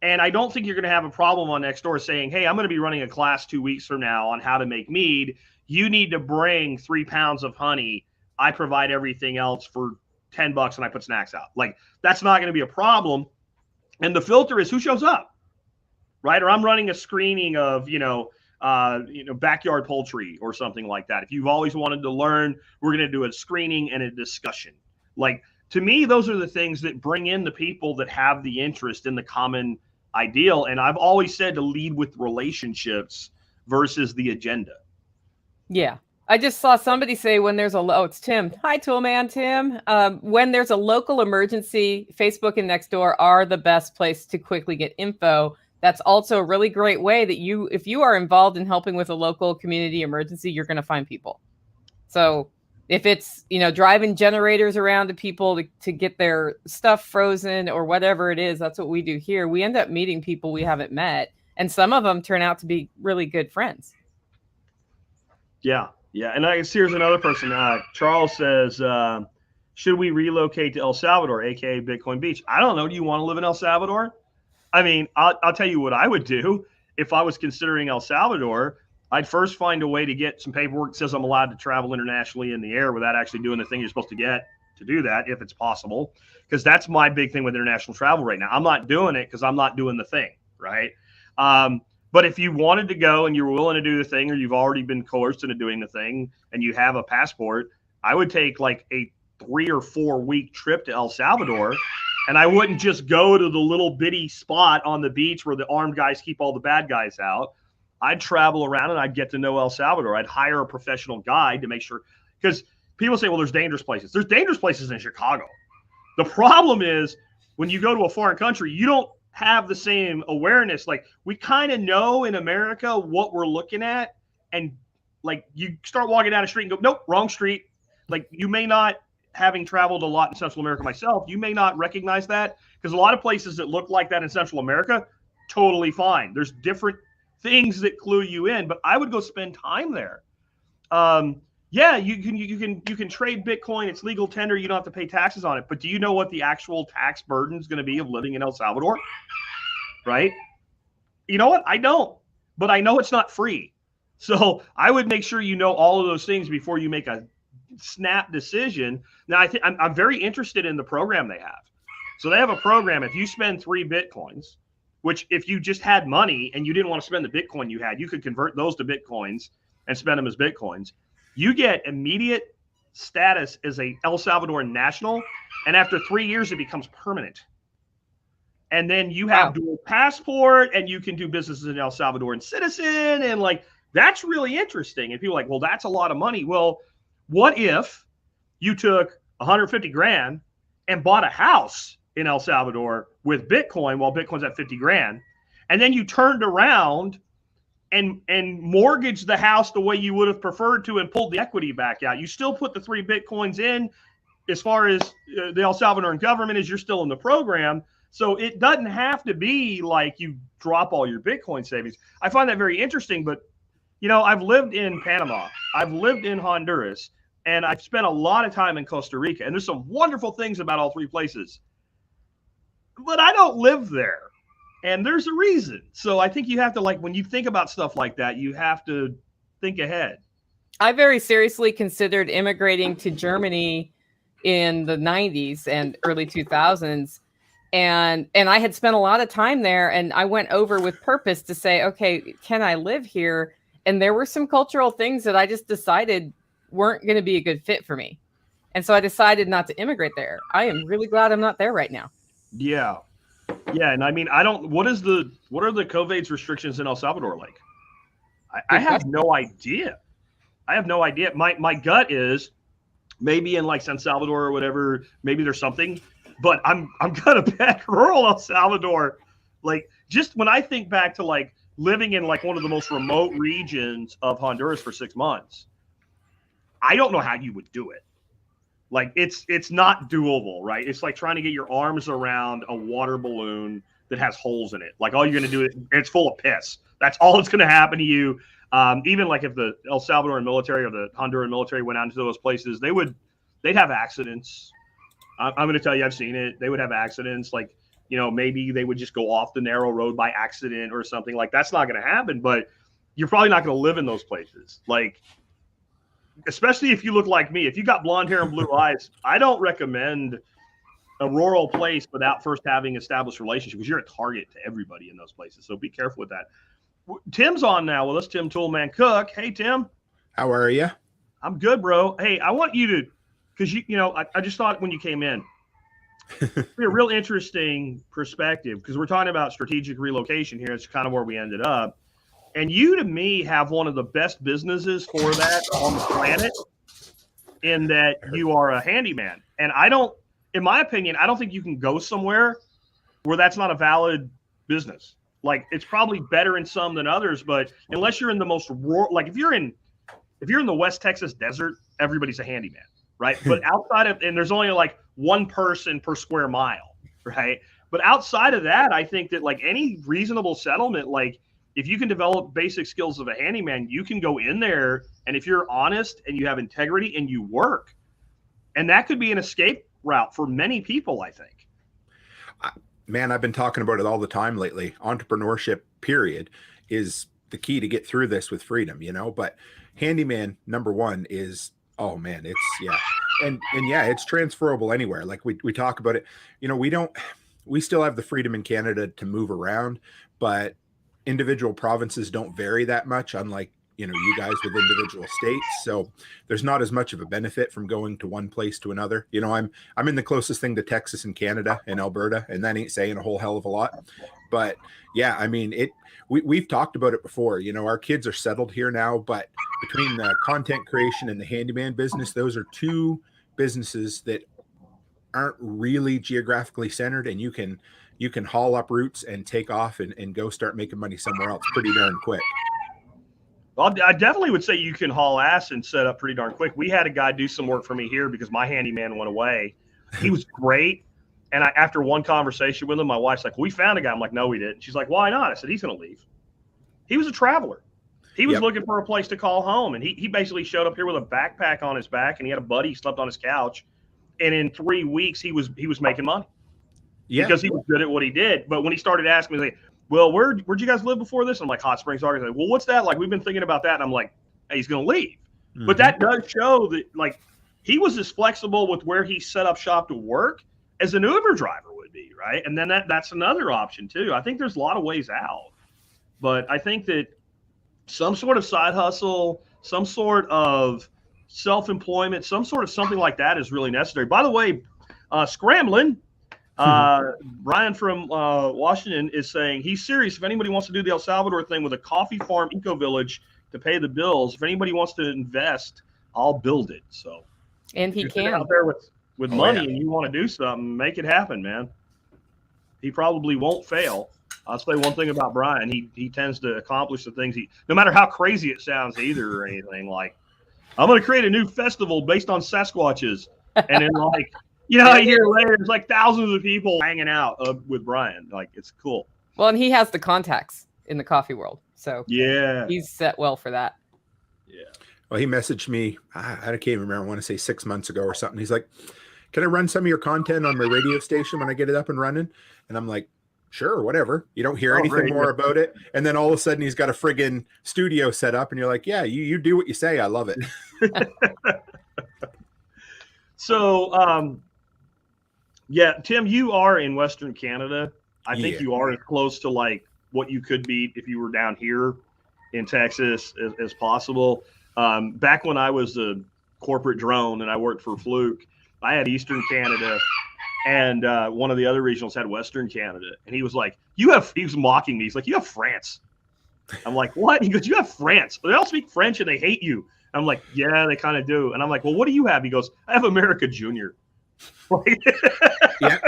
And I don't think you're going to have a problem on Nextdoor saying, hey, I'm going to be running a class 2 weeks from now on how to make mead. You need to bring 3 pounds of honey. I provide everything else for $10 and I put snacks out. Like that's not going to be a problem. And the filter is who shows up, right? Or I'm running a screening of, backyard poultry or something like that. If you've always wanted to learn, we're going to do a screening and a discussion. Like to me, those are the things that bring in the people that have the interest in the common ideal. And I've always said to lead with relationships versus the agenda. Yeah. I just saw somebody say when there's it's Tim. Hi, Toolman Tim. When there's a local emergency, Facebook and Nextdoor are the best place to quickly get info. That's also a really great way that if you are involved in helping with a local community emergency, you're going to find people. So if it's, driving generators around to people to get their stuff frozen or whatever it is, that's what we do here. We end up meeting people we haven't met. And some of them turn out to be really good friends. Yeah. Yeah. And here's another person. Charles says, should we relocate to El Salvador, AKA Bitcoin Beach? I don't know. Do you want to live in El Salvador? I mean, I'll tell you what I would do if I was considering El Salvador. I'd first find a way to get some paperwork that says I'm allowed to travel internationally in the air without actually doing the thing you're supposed to get to do that, if it's possible. Because that's my big thing with international travel right now. I'm not doing it because I'm not doing the thing, right? But if you wanted to go and you're willing to do the thing, or you've already been coerced into doing the thing and you have a passport, I would take like a 3 or 4 week trip to El Salvador. And I wouldn't just go to the little bitty spot on the beach where the armed guys keep all the bad guys out. I'd travel around and I'd get to know El Salvador. I'd hire a professional guide to make sure, because people say, well, there's dangerous places. There's dangerous places in Chicago. The problem is when you go to a foreign country, you don't have the same awareness. Like we kind of know in America what we're looking at. And like you start walking down a street and go, nope, wrong street. Like you may not, having traveled a lot in Central America myself, you may not recognize that because a lot of places that look like that in Central America, totally fine. There's different things that clue you in, but I would go spend time there. Yeah, you can trade Bitcoin. It's legal tender. You don't have to pay taxes on it. But do you know what the actual tax burden is going to be of living in El Salvador? Right? You know what? I don't. But I know it's not free. So I would make sure you know all of those things before you make a snap decision. Now, I'm very interested in the program they have. So they have a program. If you spend 3 Bitcoins, which if you just had money and you didn't want to spend the Bitcoin you had, you could convert those to Bitcoins and spend them as Bitcoins. You get immediate status as a El Salvadoran national, and after 3 years, it becomes permanent. And then you have dual passport, and you can do business as an El Salvadoran citizen, and like that's really interesting. And people are like, well, that's a lot of money. Well, what if you took 150 grand and bought a house in El Salvador with Bitcoin while Bitcoin's at 50 grand, and then you turned around and mortgaged the house the way you would have preferred to and pulled the equity back out? You still put the 3 Bitcoins in. As far as the El Salvadoran government is, you're still in the program. So it doesn't have to be like you drop all your Bitcoin savings. I find that very interesting. But, you know, I've lived in Panama, I've lived in Honduras, and I've spent a lot of time in Costa Rica. And there's some wonderful things about all 3 places. But I don't live there. And there's a reason. So I think you have to, like, when you think about stuff like that, you have to think ahead. I very seriously considered immigrating to Germany in the 90s and early 2000s. And I had spent a lot of time there, and I went over with purpose to say, okay, can I live here? And there were some cultural things that I just decided weren't going to be a good fit for me. And so I decided not to immigrate there. I am really glad I'm not there right now. Yeah. Yeah. And I mean, what are the COVID's restrictions in El Salvador like? I have no idea. I have no idea. My gut is maybe in like San Salvador or whatever, maybe there's something. But I'm gonna bet rural El Salvador, like just when I think back to like living in like one of the most remote regions of Honduras for 6 months, I don't know how you would do it. Like it's not doable, right? It's like trying to get your arms around a water balloon that has holes in it. Like all you're gonna do is it's full of piss. That's all that's gonna happen to you. Even like if the El Salvadoran military or the Honduran military went out into those places, they'd have accidents. I'm going to tell you, I've seen it. They would have accidents. Like, you know, maybe they would just go off the narrow road by accident or something. Like that's not going to happen, but you're probably not going to live in those places. Like, especially if you look like me, if you got blonde hair and blue eyes, I don't recommend a rural place without first having established relationship, because you're a target to everybody in those places. So be careful with that. Tim's on now with us. Tim Toolman Cook. Hey, Tim. How are you? I'm good, bro. Hey, I want you to, because you know, I just thought when you came in, a real interesting perspective, because we're talking about strategic relocation here. It's kind of where we ended up. And you, to me, have one of the best businesses for that on the planet, in that you are a handyman. And in my opinion, I don't think you can go somewhere where that's not a valid business. Like it's probably better in some than others, but unless you're in the most rural, like if you're in the West Texas desert, everybody's a handyman. Right. But outside of, and there's only like 1 person per square mile. Right. But outside of that, I think that like any reasonable settlement, like if you can develop basic skills of a handyman, you can go in there. And if you're honest and you have integrity and you work, and that could be an escape route for many people, I think. Man, I've been talking about it all the time lately. Entrepreneurship, period, is the key to get through this with freedom, you know, but handyman number 1 is, oh man, it's and yeah, it's transferable anywhere. Like we talk about it, you know, we still have the freedom in Canada to move around, but individual provinces don't vary that much, unlike, you know, you guys with individual states. So there's not as much of a benefit from going to one place to another. You know, I'm in the closest thing to Texas and Canada and Alberta, and that ain't saying a whole hell of a lot. But yeah, I mean, we've talked about it before. You know, our kids are settled here now, but between the content creation and the handyman business, those are 2 businesses that aren't really geographically centered, and you can haul up roots and take off and go start making money somewhere else pretty darn quick. Well, I definitely would say you can haul ass and set up pretty darn quick. We had a guy do some work for me here because my handyman went away. He was great. And after one conversation with him, my wife's like, we found a guy. I'm like, no, we didn't. She's like, why not? I said, he's going to leave. He was a traveler. He was looking for a place to call home, and he basically showed up here with a backpack on his back, and he had a buddy. He slept on his couch, and in 3 weeks he was making money because he was good at what he did. But when he started asking me, like, well, where'd you guys live before this? I'm like, Hot Springs, Arkansas. Well, what's that like? We've been thinking about that, and I'm like, hey, he's going to leave. Mm-hmm. But that does show that like he was as flexible with where he set up shop to work as an Uber driver would be, right? And then that's another option too. I think there's a lot of ways out, but I think that some sort of side hustle, some sort of self-employment, some sort of something like that is really necessary. By the way, Scrambling, Brian from Washington is saying he's serious. If anybody wants to do the El Salvador thing with a coffee farm eco village to pay the bills, if anybody wants to invest, I'll build it. So, and he can out there with money and you want to do something, make it happen, man. He probably won't fail. I'll say one thing about Brian. He tends to accomplish the things no matter how crazy it sounds either or anything, like, I'm going to create a new festival based on Sasquatches. And then like, a year later, there's like thousands of people hanging out with Brian. Like, it's cool. Well, and he has the contacts in the coffee world. So he's set well for that. Yeah. Well, he messaged me, I can't even remember, I want to say 6 months ago or something. He's like, can I run some of your content on my radio station when I get it up and running? And I'm like, sure, whatever. You don't hear anything more about it. And then all of a sudden he's got a friggin' studio set up and you're like, yeah, you do what you say. I love it. So, Tim, you are in Western Canada. I think you are as close to like what you could be if you were down here in Texas as possible. Back when I was a corporate drone and I worked for Fluke, I had Eastern Canada. And one of the other regionals had Western Canada. And he was like, he was mocking me. He's like, you have France. I'm like, what? He goes, you have France. They all speak French and they hate you. I'm like, yeah, they kind of do. And I'm like, well, what do you have? He goes, I have America Junior. Yeah.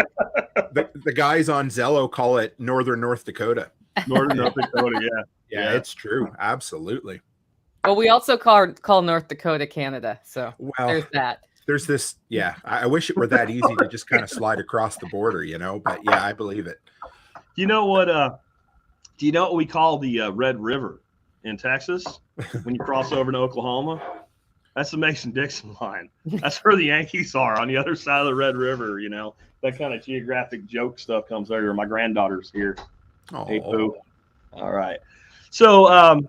The guys on Zello call it Northern North Dakota. Northern North Dakota, yeah. Yeah, it's true. Absolutely. Well, we also call North Dakota Canada. So there's that. There's this, I wish it were that easy to just kind of slide across the border, but yeah, I believe it. You know what, do you know what we call the Red River in Texas when you cross over to Oklahoma? That's the Mason-Dixon line. That's where the Yankees are, on the other side of the Red River, That kind of geographic joke stuff comes over. My granddaughter's here. Oh. Hey, Pooh. All right. So,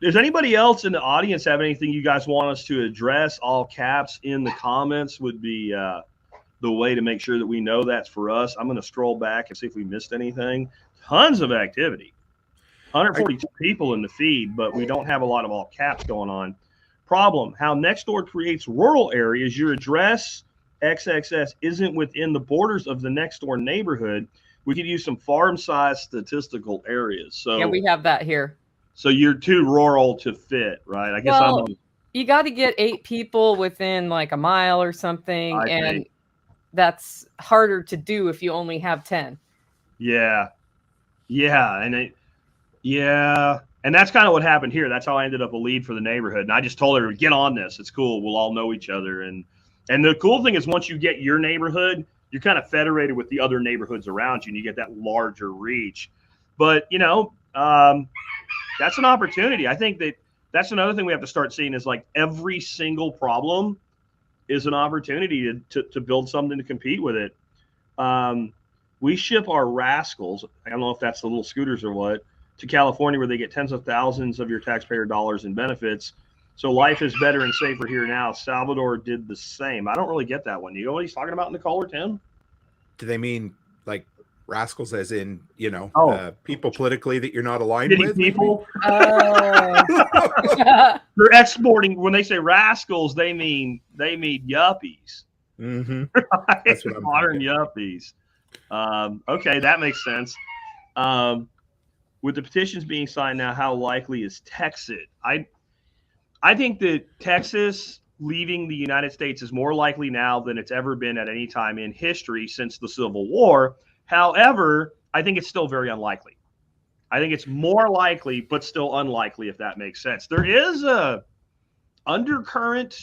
does anybody else in the audience have anything you guys want us to address? All caps in the comments would be the way to make sure that we know that's for us. I'm going to scroll back and see if we missed anything. Tons of activity. 142 people in the feed, but we don't have a lot of all caps going on. Problem, how Nextdoor creates rural areas. Your address, XXS, isn't within the borders of the Nextdoor neighborhood. We could use some farm-sized statistical areas. So yeah, we have that here. So you're too rural to fit, right? I guess you got to get 8 people within like a mile or something, and that's harder to do if you only have 10. Yeah, and that's kind of what happened here. That's how I ended up a lead for the neighborhood, and I just told her, get on this. It's cool. We'll all know each other, and the cool thing is once you get your neighborhood, you're kind of federated with the other neighborhoods around you, and you get that larger reach. But that's an opportunity. I think that's another thing we have to start seeing is like every single problem is an opportunity to build something to compete with it. We ship our rascals, I don't know if that's the little scooters or what, to California where they get tens of thousands of your taxpayer dollars in benefits. So life is better and safer here now. Salvador did the same. I don't really get that one. You know what he's talking about, Nicole or Tim? Do they mean like rascals as in, people politically that you're not aligned with? People. They're exporting. When they say rascals, they mean yuppies. Mm-hmm. Right? That's what I'm modern yuppies. Okay, that makes sense. With the petitions being signed now, how likely is Texas? I think that Texas leaving the United States is more likely now than it's ever been at any time in history since the Civil War. However, I think it's still very unlikely. I think it's more likely, but still unlikely, if that makes sense. There is a undercurrent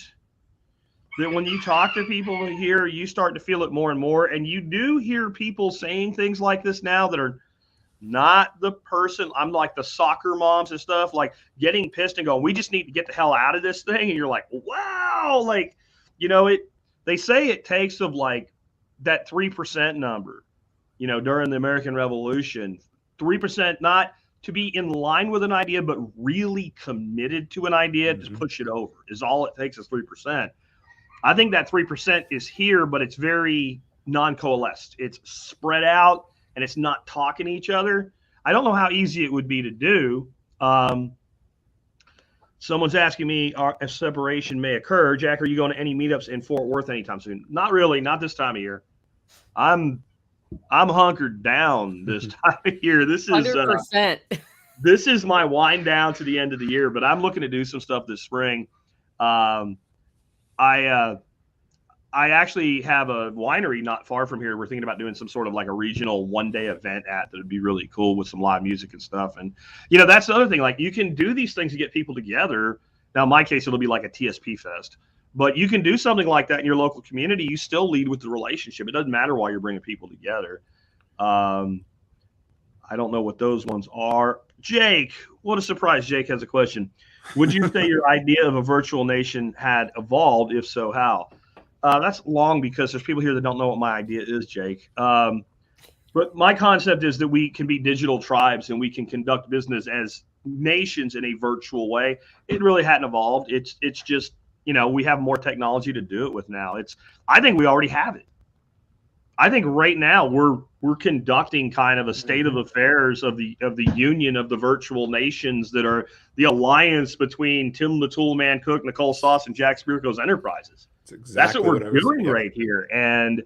that when you talk to people here, you start to feel it more and more. And you do hear people saying things like this now that are not the person. I'm like the soccer moms and stuff, like getting pissed and going, we just need to get the hell out of this thing. And you're like, wow, like, they say it takes of like that 3% number, during the American Revolution, 3%, not to be in line with an idea, but really committed to an idea to push it over is all it takes is 3%. I think that 3% is here, but it's very non-coalesced. It's spread out and it's not talking to each other. I don't know how easy it would be to do. Someone's asking me if separation may occur. Jack, are you going to any meetups in Fort Worth anytime soon? Not really, not this time of year. I'm hunkered down this time of year. This is 100%. This is my wind down to the end of the year, but I'm looking to do some stuff this spring. I actually have a winery not far from here. We're thinking about doing some sort of like a regional one-day event that would be really cool with some live music and stuff. And, that's the other thing. Like, you can do these things to get people together. Now, in my case, it'll be like a TSP fest. But you can do something like that in your local community. You still lead with the relationship. It doesn't matter why you're bringing people together. I don't know what those ones are. Jake, what a surprise. Jake has a question. Would you say your idea of a virtual nation had evolved? If so, how? That's long because there's people here that don't know what my idea is, Jake. But my concept is that we can be digital tribes and we can conduct business as nations in a virtual way. It really hadn't evolved. It's just, we have more technology to do it with now. I think we already have it. I think right now we're conducting kind of a state of affairs of the union of the virtual nations that are the alliance between Tim the Toolman Cook, Nicole Sauce, and Jack Spirko's enterprises. That's what we're doing right here. And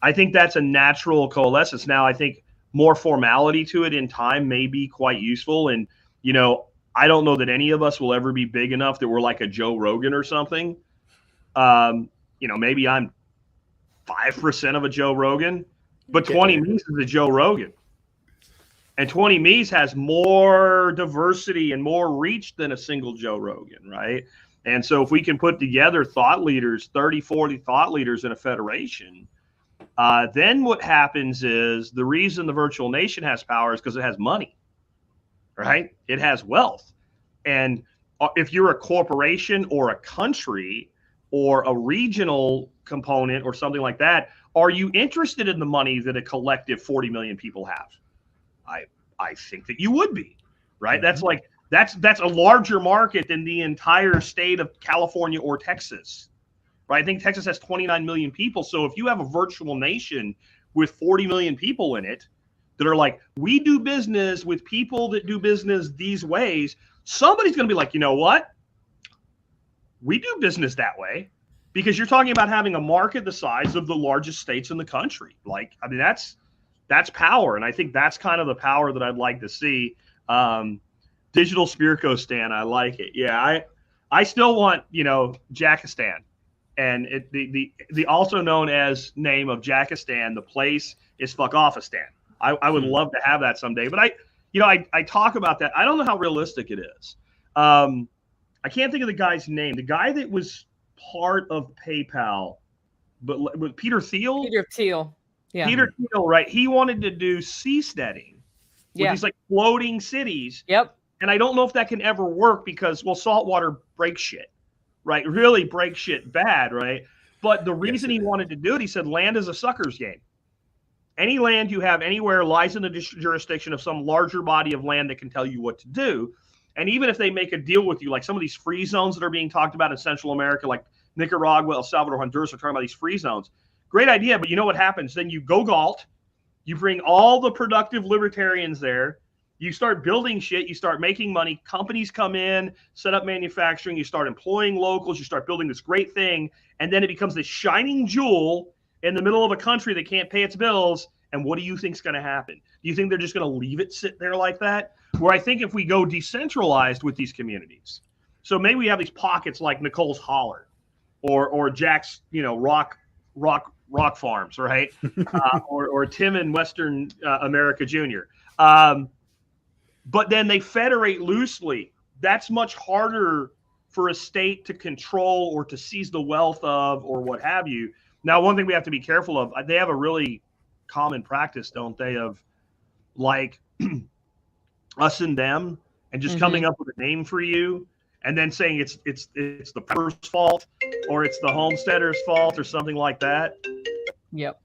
I think that's a natural coalescence. Now, I think more formality to it in time may be quite useful. And, I don't know that any of us will ever be big enough that we're like a Joe Rogan or something. Maybe I'm 5% of a Joe Rogan, but 20 Me's is a Joe Rogan. And 20 Me's has more diversity and more reach than a single Joe Rogan, right? And so if we can put together thought leaders, 30, 40 thought leaders in a federation, then what happens is the reason the virtual nation has power is because it has money, right? It has wealth. And if you're a corporation or a country or a regional component or something like that, are you interested in the money that a collective 40 million people have? I think that you would be, right? Mm-hmm. That's a larger market than the entire state of California or Texas, right? I think Texas has 29 million people. So if you have a virtual nation with 40 million people in it that are like, we do business with people that do business these ways, somebody's going to be like, you know what? We do business that way, because you're talking about having a market the size of the largest states in the country. That's power. And I think that's kind of the power that I'd like to see. Digital Spirko Stan, I like it. Yeah, I still want, Jackistan. And the also known as name of Jackistan, the place is Fuck-Offistan. I would love to have that someday. But I talk about that. I don't know how realistic it is. I can't think of the guy's name. The guy that was part of PayPal, but with Peter Thiel? Peter Thiel. Yeah. Peter Thiel, right? He wanted to do seasteading with these like floating cities. Yep. And I don't know if that can ever work because, saltwater breaks shit, right? Really breaks shit bad, right? But the reason he wanted to do it, he said, land is a sucker's game. Any land you have anywhere lies in the jurisdiction of some larger body of land that can tell you what to do. And even if they make a deal with you, like some of these free zones that are being talked about in Central America, like Nicaragua, El Salvador, Honduras are talking about these free zones. Great idea, but you know what happens? Then you go galt, you bring all the productive libertarians there, you start building shit, you start making money, companies come in, set up manufacturing, you start employing locals, you start building this great thing, and then it becomes this shining jewel in the middle of a country that can't pay its bills. And what do you think is going to happen? Do you think they're just going to leave it sit there like that? Where I think if we go decentralized with these communities, so maybe we have these pockets like Nicole's Holler or Jack's, rock farms, right? or Tim in Western America Jr. But then they federate loosely. That's much harder for a state to control or to seize the wealth of or what have you. Now, one thing we have to be careful of, they have a really common practice, don't they, of like us and them and just coming up with a name for you and then saying it's the prepper's fault or it's the homesteader's fault or something like that. Yep.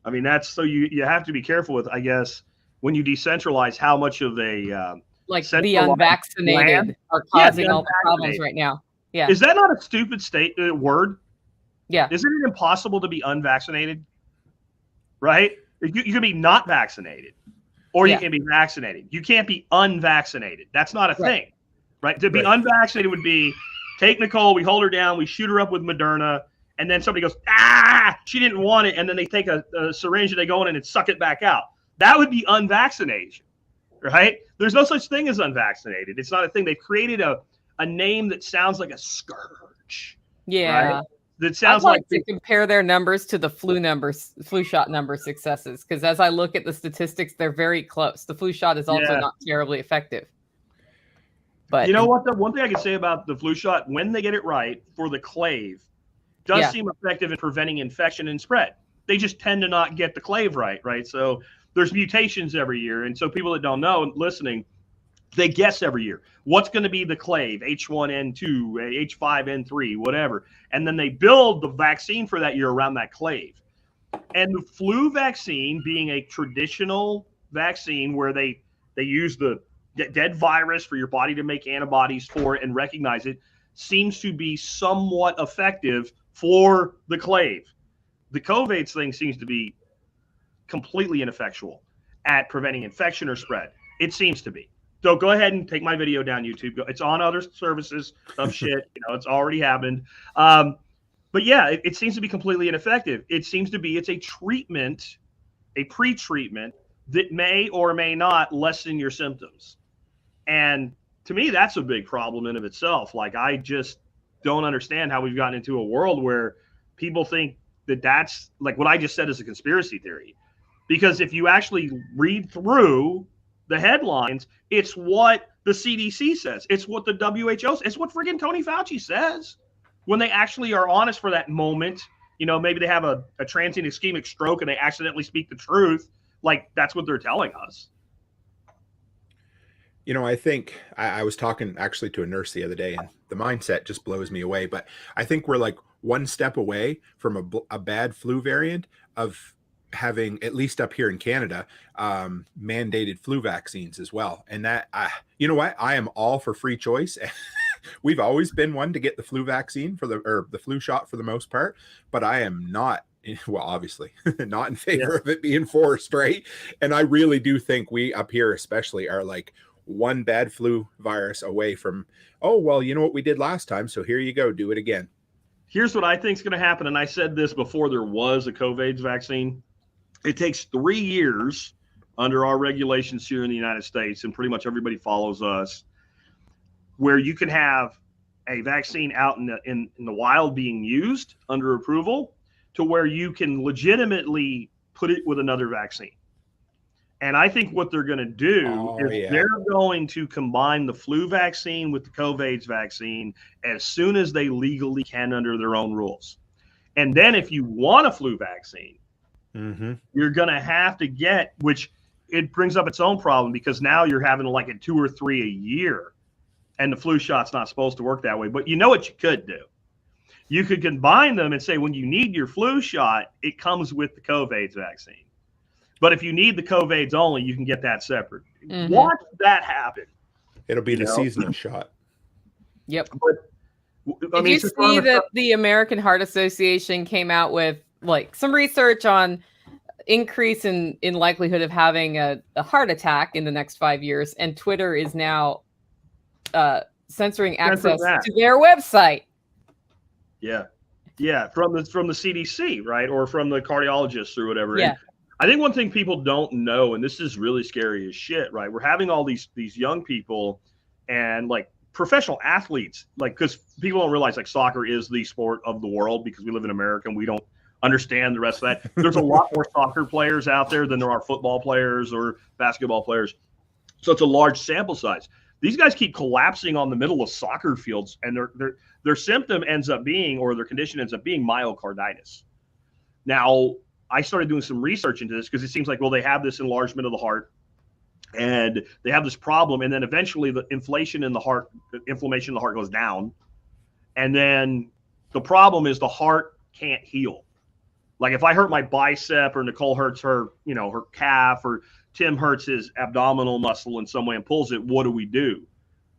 I mean, that's so you have to be careful with, I guess, when you decentralize how much of a like the unvaccinated are causing all the problems right now. Yeah. Is that not a stupid word? Yeah. Isn't it impossible to be unvaccinated? Right? You can be not vaccinated or you can be vaccinated. You can't be unvaccinated. That's not a thing. Right? To be unvaccinated would be take Nicole, we hold her down, we shoot her up with Moderna, and then somebody goes, she didn't want it, and then they take a syringe and they go in and suck it back out. That would be unvaccination, right? There's no such thing as unvaccinated. It's not a thing. They've created a name that sounds like a scourge. Yeah. Right? That sounds I'd like to compare their numbers to the flu shot number successes, because as I look at the statistics, they're very close. The flu shot is also not terribly effective. But you know what? The one thing I can say about the flu shot, when they get it right for the clave, does seem effective in preventing infection and spread. They just tend to not get the clave right? So there's mutations every year. And so people that don't know listening, they guess every year what's going to be the clave, H1N2, H5N3, whatever. And then they build the vaccine for that year around that clave. And the flu vaccine being a traditional vaccine where they use the dead virus for your body to make antibodies for it and recognize it, seems to be somewhat effective for the clave. The COVID's thing seems to be completely ineffectual at preventing infection or spread. It seems to be. So go ahead and take my video down YouTube. It's on other services, some shit, it's already happened. But yeah, it seems to be completely ineffective. It seems to be, it's a treatment, a pre-treatment that may or may not lessen your symptoms. And to me, that's a big problem in of itself. Like, I just don't understand how we've gotten into a world where people think that that's like what I just said is a conspiracy theory. Because if you actually read through the headlines, it's what the CDC says. It's what the WHO says. It's what friggin' Tony Fauci says. When they actually are honest for that moment, maybe they have a transient ischemic stroke and they accidentally speak the truth. Like, that's what they're telling us. I think I was talking actually to a nurse the other day, and the mindset just blows me away. But I think we're like one step away from a bad flu variant of having, at least up here in Canada, mandated flu vaccines as well. And that, you know what? I am all for free choice. We've always been one to get the flu vaccine or the flu shot for the most part, but I am not. Well, obviously not in favor of it being forced, right? And I really do think we up here especially are like one bad flu virus away from, oh, well, you know what we did last time, so here you go, do it again. Here's what I think is going to happen, and I said this before there was a COVID vaccine. It takes 3 years under our regulations here in the United States, and pretty much everybody follows us, where you can have a vaccine out in the wild being used under approval to where you can legitimately put it with another vaccine. And I think what they're going to do is they're going to combine the flu vaccine with the COVID's vaccine as soon as they legally can under their own rules. And then if you want a flu vaccine, you're going to have to get, which it brings up its own problem because now you're having like a 2 or 3 a year. And the flu shot's not supposed to work that way. But you know what you could do? You could combine them and say when you need your flu shot, it comes with the COVID's vaccine. But if you need the COVID's only, you can get that separate. Watch that happen. It'll be the seasonal shot. Yep. But, Did you see that the American Heart Association came out with like some research on increase in likelihood of having a heart attack in the next 5 years, and Twitter is now censoring access to their website. Yeah, from the CDC, right, or from the cardiologists or whatever. Yeah. And I think one thing people don't know, and this is really scary as shit, right? We're having all these young people and like professional athletes, like, because people don't realize like soccer is the sport of the world because we live in America and we don't understand the rest of that. There's a lot more soccer players out there than there are football players or basketball players. So it's a large sample size. These guys keep collapsing on the middle of soccer fields, and their symptom ends up being, or their condition ends up being, myocarditis. Now, I started doing some research into this because it seems like, well, they have this enlargement of the heart. and they have this problem. And then eventually the inflammation in the heart goes down. And then the problem is the heart can't heal. Like if I hurt my bicep, or Nicole hurts her, her calf, or Tim hurts his abdominal muscle in some way and pulls it, what do?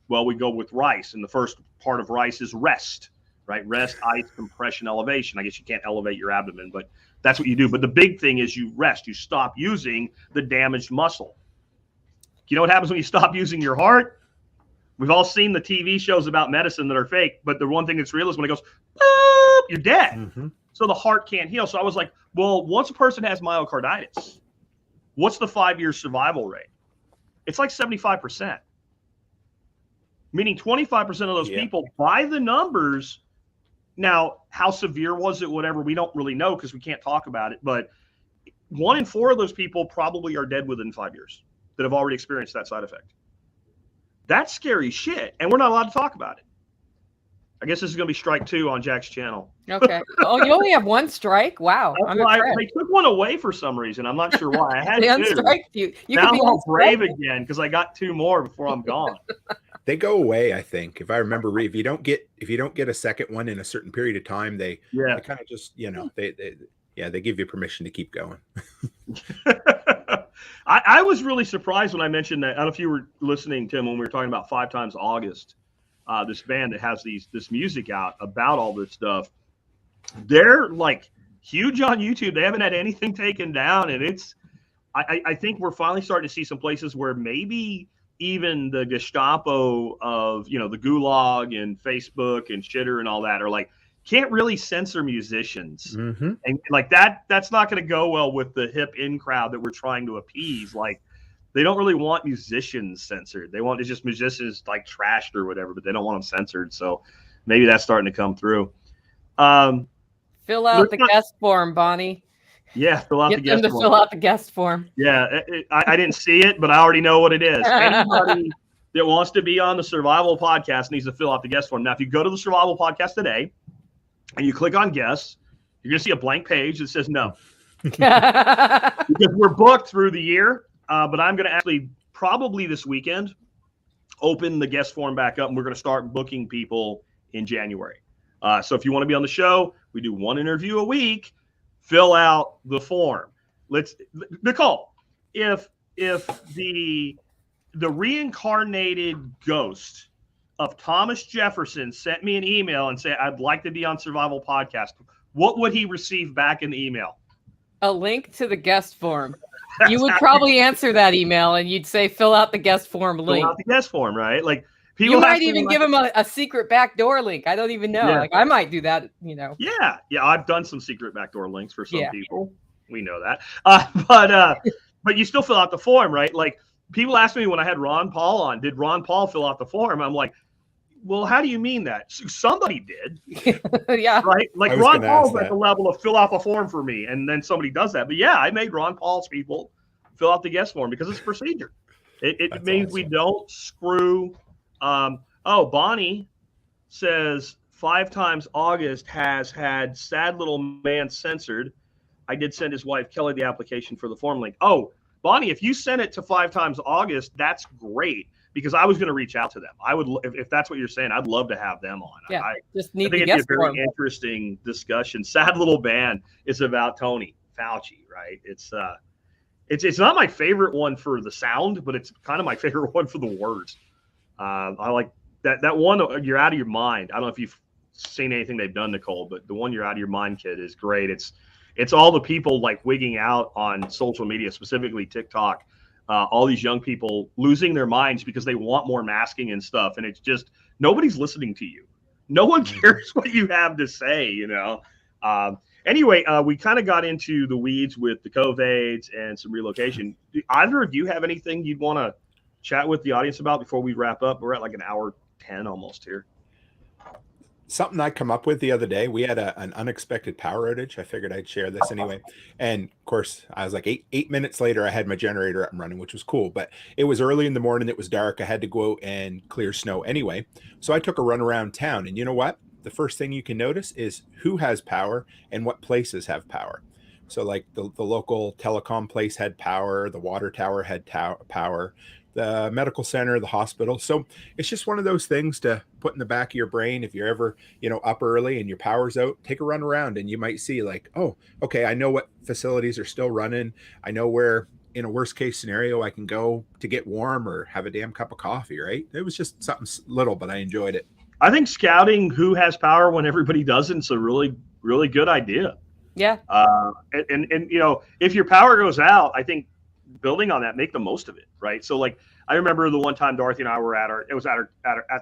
Well, we go with RICE. And the first part of RICE is rest, right? Rest, ice, compression, elevation. I guess you can't elevate your abdomen, but that's what you do. But the big thing is you rest. You stop using the damaged muscle. You know what happens when you stop using your heart? We've all seen the TV shows about medicine that are fake, but the one thing that's real is when it goes, boop, you're dead. Mm-hmm. So the heart can't heal. So I was like, well, once a person has myocarditis, what's the 5-year survival rate? It's like 75%. Meaning 25% of those people, by the numbers. Now, how severe was it? Whatever, we don't really know because we can't talk about it. But 1 in 4 of those people probably are dead within 5 years that have already experienced that side effect. That's scary shit. And we're not allowed to talk about it. I guess this is going to be strike 2 on Jack's channel. Okay. Oh, you only have 1 strike? Wow. They took 1 away for some reason. I'm not sure why. I had 2. You now I'm all brave again because I got 2 more before I'm gone. They go away, I think. If I remember, if you don't get a second one in a certain period of time, they kind of just, they give you permission to keep going. I was really surprised when I mentioned that. I don't know if you were listening, Tim, when we were talking about 5 Times August, this band that has this music out about all this stuff. They're like huge on YouTube. They haven't had anything taken down, and I think we're finally starting to see some places where maybe even the Gestapo of, the Gulag and Facebook and Shitter and all that are like, can't really censor musicians. Mm-hmm. And like that's not going to go well with the hip in crowd that we're trying to appease. Like they don't really want musicians censored. They want, it's just musicians like trashed or whatever, but they don't want them censored. So maybe that's starting to come through. Fill out the guest form, Bonnie. Yeah, fill out the guest form. Fill out the guest form. Yeah, I didn't see it, but I already know what it is. Anybody that wants to be on the Survival Podcast needs to fill out the guest form. Now, if you go to the Survival Podcast today and you click on guests, you're going to see a blank page that says no. Because we're booked through the year, but I'm going to actually probably this weekend open the guest form back up, and we're going to start booking people in January. So if you want to be on the show, we do 1 interview a week. Fill out the form. Nicole, if the reincarnated ghost of Thomas Jefferson sent me an email and said, I'd like to be on Survival Podcast, what would he receive back in the email? A link to the guest form. You would probably answer that email and you'd say, fill out the guest form link. Fill out the guest form, right? Like you might even give him a secret backdoor link. I don't even know. Yeah. Like I might do that, Yeah. I've done some secret backdoor links for some people. We know that. But you still fill out the form, right? Like people ask me when I had Ron Paul on, did Ron Paul fill out the form? I'm like, well, how do you mean that? Somebody did. Yeah. Right? Like Ron Paul's at the level of fill out the form for me, and then somebody does that. But yeah, I made Ron Paul's people fill out the guest form because it's procedure. It means awesome. We don't screw. Bonnie says 5 Times August has had Sad Little Man censored. I did send his wife Kelly the application for the form link. Oh, Bonnie, if you send it to 5 Times August, that's great because I was going to reach out to them. I would, if that's what you're saying, I'd love to have them on. Yeah, I just need think to it'd be a very interesting discussion. Sad Little Man is about Tony Fauci, right? It's not my favorite one for the sound, but it's kind of my favorite one for the words. I like that one. You're out of your mind. I don't know if you've seen anything they've done, Nicole, but the one You're Out of Your Mind kid is great. It's all the people like wigging out on social media, specifically TikTok. All these young people losing their minds because they want more masking and stuff, and it's just nobody's listening to you. No one cares what you have to say, Anyway, we kind of got into the weeds with the COVIDs and some relocation. Do either of you have anything you'd want to chat with the audience about before we wrap up? We're at like an hour 10 almost here. Something I come up with the other day, we had an unexpected power outage. I figured I'd share this anyway. And of course, I was like eight minutes later, I had my generator up and running, which was cool. But it was early in the morning. It was dark. I had to go out and clear snow anyway. So I took a run around town. And you know what? The first thing you can notice is who has power and what places have power. So like the local telecom place had power, the water tower had power, the medical center, the hospital. So it's just one of those things to put in the back of your brain. If you're ever, up early and your power's out, take a run around and you might see like, oh, okay, I know what facilities are still running. I know where, in a worst case scenario, I can go to get warm or have a damn cup of coffee, right? It was just something little, but I enjoyed it. I think scouting who has power when everybody doesn't is a really, really good idea. Yeah. And if your power goes out, I think building on that, make the most of it, right? So like I remember the one time Dorothy and I were at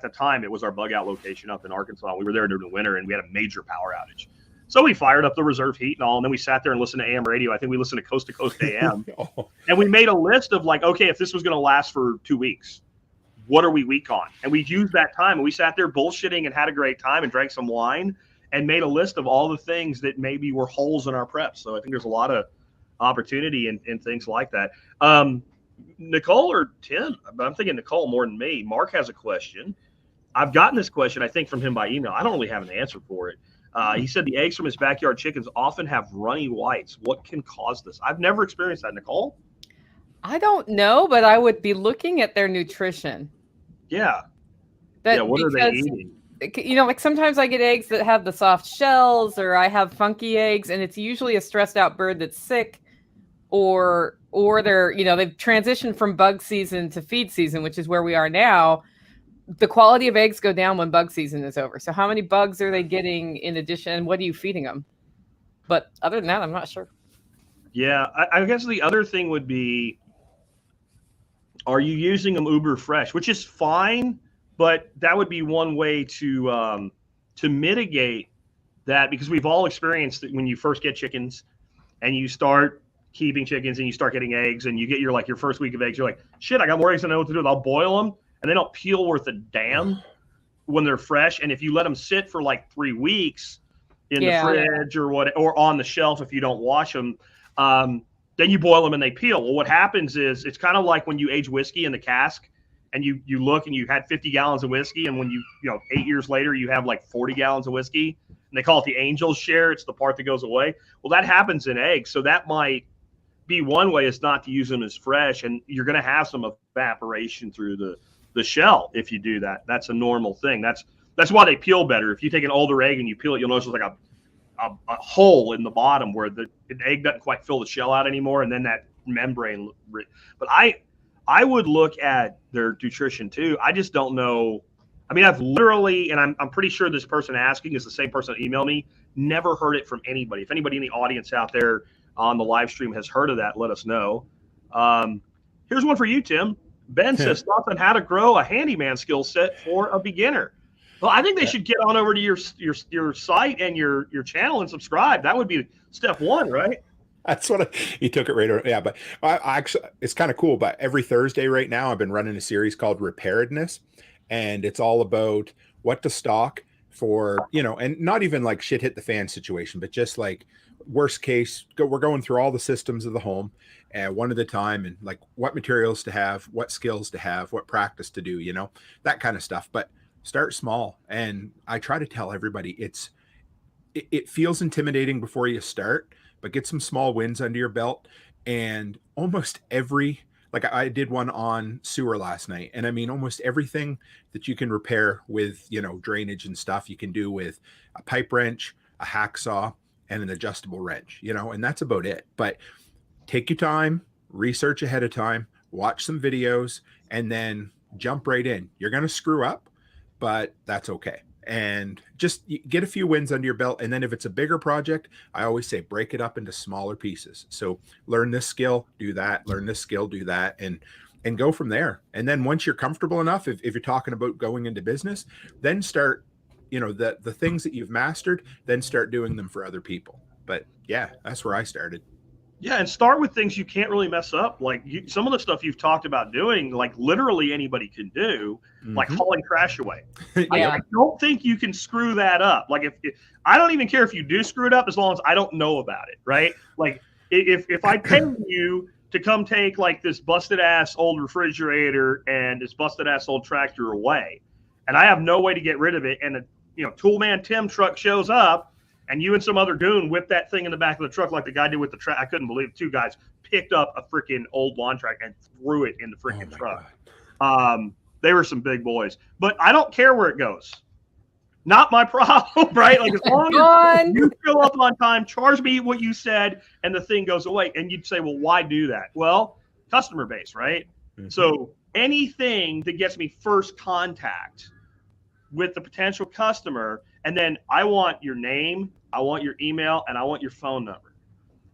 the time it was our bug out location up in Arkansas. We were there during the winter and we had a major power outage. So we fired up the reserve heat and all, and then we sat there and listened to AM radio. I think we listened to Coast AM. And we made a list of like, okay, if this was going to last for 2 weeks, what are we weak on? And we used that time and we sat there bullshitting and had a great time and drank some wine and made a list of all the things that maybe were holes in our prep. So I think there's a lot of opportunity in things like that. Nicole or Tim, but I'm thinking Nicole more than me. Mark has a question. I've gotten this question, I think, from him by email. I don't really have an answer for it. He said the eggs from his backyard chickens often have runny whites. What can cause this? I've never experienced that, Nicole. I don't know, but I would be looking at their nutrition. Yeah. What are they eating? Like sometimes I get eggs that have the soft shells, or I have funky eggs, and it's usually a stressed out bird that's sick, or they're, they've transitioned from bug season to feed season, which is where we are now. The quality of eggs go down when bug season is over. So how many bugs are they getting in addition? What are you feeding them? But other than that, I'm not sure. Yeah, I guess the other thing would be, are you using them uber fresh, which is fine. But that would be one way to mitigate that, because we've all experienced that when you first get chickens and you start keeping chickens and you start getting eggs and you get your first week of eggs, you're like, shit, I got more eggs than I know what to do with. I'll boil them and they don't peel worth a damn when they're fresh. And if you let them sit for like 3 weeks in the fridge or on the shelf, if you don't wash them, then you boil them and they peel. Well, what happens is it's kind of like when you age whiskey in the cask. And you look and you had 50 gallons of whiskey, and when you 8 years later you have like 40 gallons of whiskey, and they call it the angel's share. It's the part that goes away. Well, that happens in eggs, so that might be one way, is not to use them as fresh, and you're going to have some evaporation through the shell if you do that. That's a normal thing. That's why they peel better. If you take an older egg and you peel it, you'll notice there's like a hole in the bottom where the egg doesn't quite fill the shell out anymore, and then that membrane. But I would look at their nutrition too. I just don't know. I mean, I've literally, and I'm pretty sure this person asking is the same person that emailed me, never heard it from anybody. If anybody in the audience out there on the live stream has heard of that, let us know. Here's one for you, Tim. Ben says, thoughts on how to grow a handyman skill set for a beginner. Well, I think they should get on over to your site and your channel and subscribe. That would be step one, right? That's what he took it right over. Yeah, but I actually, it's kind of cool. But every Thursday right now, I've been running a series called Preparedness, and it's all about what to stock for, and not even like shit hit the fan situation, but just like worst case, we're going through all the systems of the home and one at a time, and like what materials to have, what skills to have, what practice to do, that kind of stuff. But start small. And I try to tell everybody it feels intimidating before you start, but get some small wins under your belt. And almost like I did one on sewer last night. And I mean, almost everything that you can repair with, drainage and stuff, you can do with a pipe wrench, a hacksaw, and an adjustable wrench, and that's about it. But take your time, research ahead of time, watch some videos, and then jump right in. You're going to screw up, but that's okay. And just get a few wins under your belt. And then if it's a bigger project, I always say break it up into smaller pieces. So learn this skill, do that, learn this skill, do that, and go from there. And then once you're comfortable enough, if you're talking about going into business, then start, the things that you've mastered, then start doing them for other people. But yeah, that's where I started. Yeah, and start with things you can't really mess up. Like some of the stuff you've talked about doing, like literally anybody can do, like hauling trash away. I don't think you can screw that up. Like if I don't even care if you do screw it up, as long as I don't know about it, right? Like if I pay you to come take like this busted ass old refrigerator and this busted ass old tractor away, and I have no way to get rid of it, and a toolman Tim truck shows up, and you and some other goon whipped that thing in the back of the truck like the guy did with the track. I couldn't believe it. Two guys picked up a freaking old lawn tractor and threw it in the freaking truck. They were some big boys. But I don't care where it goes. Not my problem, right? Like, as long as you fill up on time, charge me what you said, and the thing goes away. And you'd say, well, why do that? Well, customer base, right? Mm-hmm. So anything that gets me first contact with the potential customer, and then I want your name, I want your email, and I want your phone number.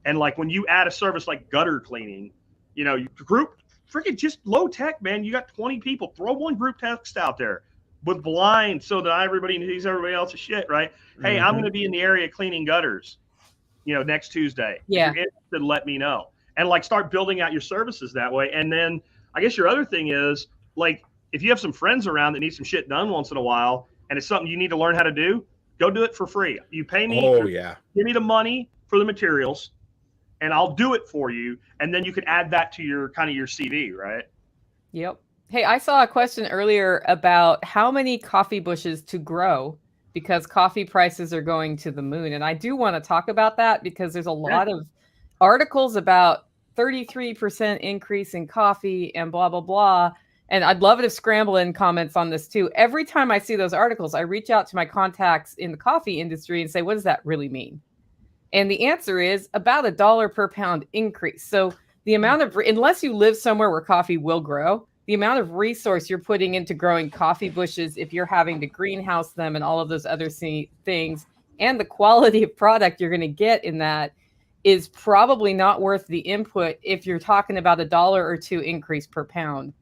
And like when you add a service like gutter cleaning, you know, you group freaking just low tech, man. You got 20 people, throw one group text out there with blind so that everybody sees everybody else's shit, right? Hey, I'm going to be in the area cleaning gutters, you know, next Tuesday. Yeah. If you're interested, let me know. And like start building out your services that way. And then I guess your other thing is, like, if you have some friends around that need some shit done once in a while and it's something you need to learn how to do, go do it for free. You pay me. Give me the money for the materials and I'll do it for you. And then you can add that to your kind of your CV, right? Yep. Hey, I saw a question earlier about how many coffee bushes to grow because coffee prices are going to the moon. And I do want to talk about that because there's a lot of articles about 33% increase in coffee and blah, blah, blah. And I'd love it if Scramblin comments on this too. Every time I see those articles, I reach out to my contacts in the coffee industry and say, what does that really mean? And the answer is about $1 per pound increase. So the amount of, unless you live somewhere where coffee will grow, the amount of resource you're putting into growing coffee bushes, if you're having to greenhouse them and all of those other things, and the quality of product you're going to get in that is probably not worth the input if you're talking about $1 or $2 increase per pound.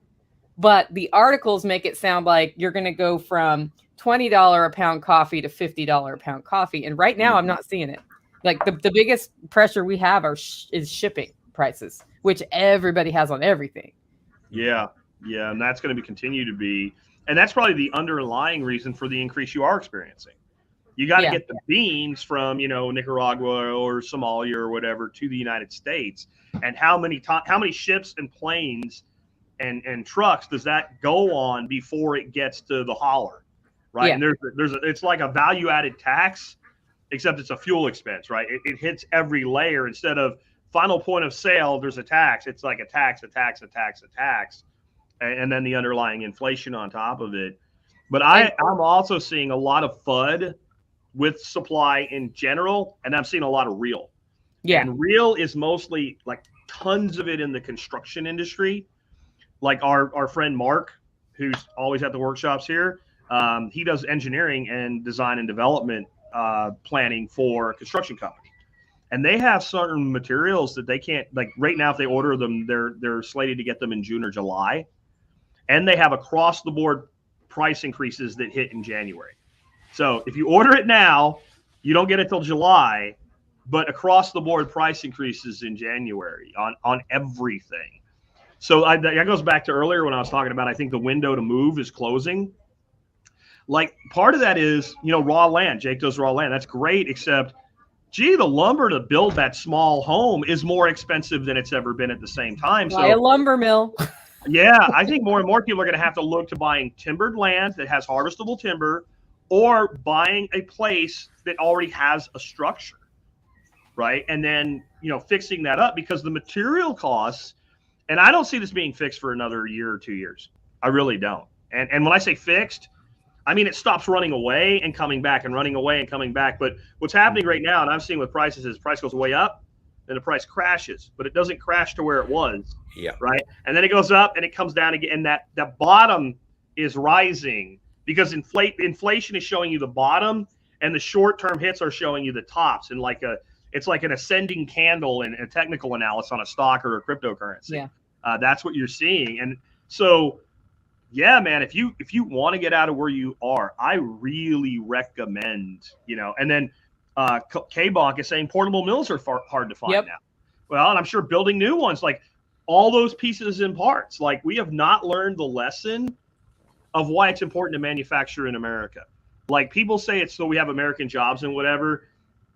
But the articles make it sound like you're going to go from $20 a pound coffee to $50 a pound coffee. And right now I'm not seeing it. Like the biggest pressure we have is shipping prices, which everybody has on everything. Yeah. Yeah. And that's going to continue to be, and that's probably the underlying reason for the increase you are experiencing. You got to get the beans from, you know, Nicaragua or Somalia or whatever to the United States. And how many ships and planes and trucks does that go on before it gets to the hauler, right? Yeah. And it's like a value added tax, except it's a fuel expense, right? It hits every layer. Instead of final point of sale, there's a tax. It's like a tax, and then the underlying inflation on top of it. But I'm also seeing a lot of FUD with supply in general, and I'm seeing a lot of real. Yeah. And real is mostly like tons of it in the construction industry. Like our friend Mark, who's always at the workshops here, he does engineering and design and development planning for a construction company. And they have certain materials that they can't, like right now, if they order them, they're slated to get them in June or July. And they have across the board price increases that hit in January. So if you order it now, you don't get it till July, but across the board price increases in January on everything. So that goes back to earlier when I was talking about, I think the window to move is closing. Like part of that is, you know, raw land. Jake does raw land. That's great, except, gee, the lumber to build that small home is more expensive than it's ever been at the same time. Buy a lumber mill. Yeah, I think more and more people are going to have to look to buying timbered land that has harvestable timber, or buying a place that already has a structure, right? And then, you know, fixing that up, because the material costs, and I don't see this being fixed for another year or 2 years. I really don't. And when I say fixed, I mean it stops running away and coming back and running away and coming back. But what's happening right now, and I'm seeing with prices, is price goes way up, then the price crashes, but it doesn't crash to where it was. Yeah. Right. And then it goes up and it comes down again. And that bottom is rising because inflation is showing you the bottom, and the short-term hits are showing you the tops. And it's like an ascending candle in a technical analysis on a stock or a cryptocurrency. Yeah. That's what you're seeing. And so, yeah, man, if you want to get out of where you are, I really recommend, you know, and then K-Bonk is saying portable mills are hard to find now. Well, and I'm sure building new ones, like all those pieces and parts, like we have not learned the lesson of why it's important to manufacture in America. Like people say it's so we have American jobs and whatever.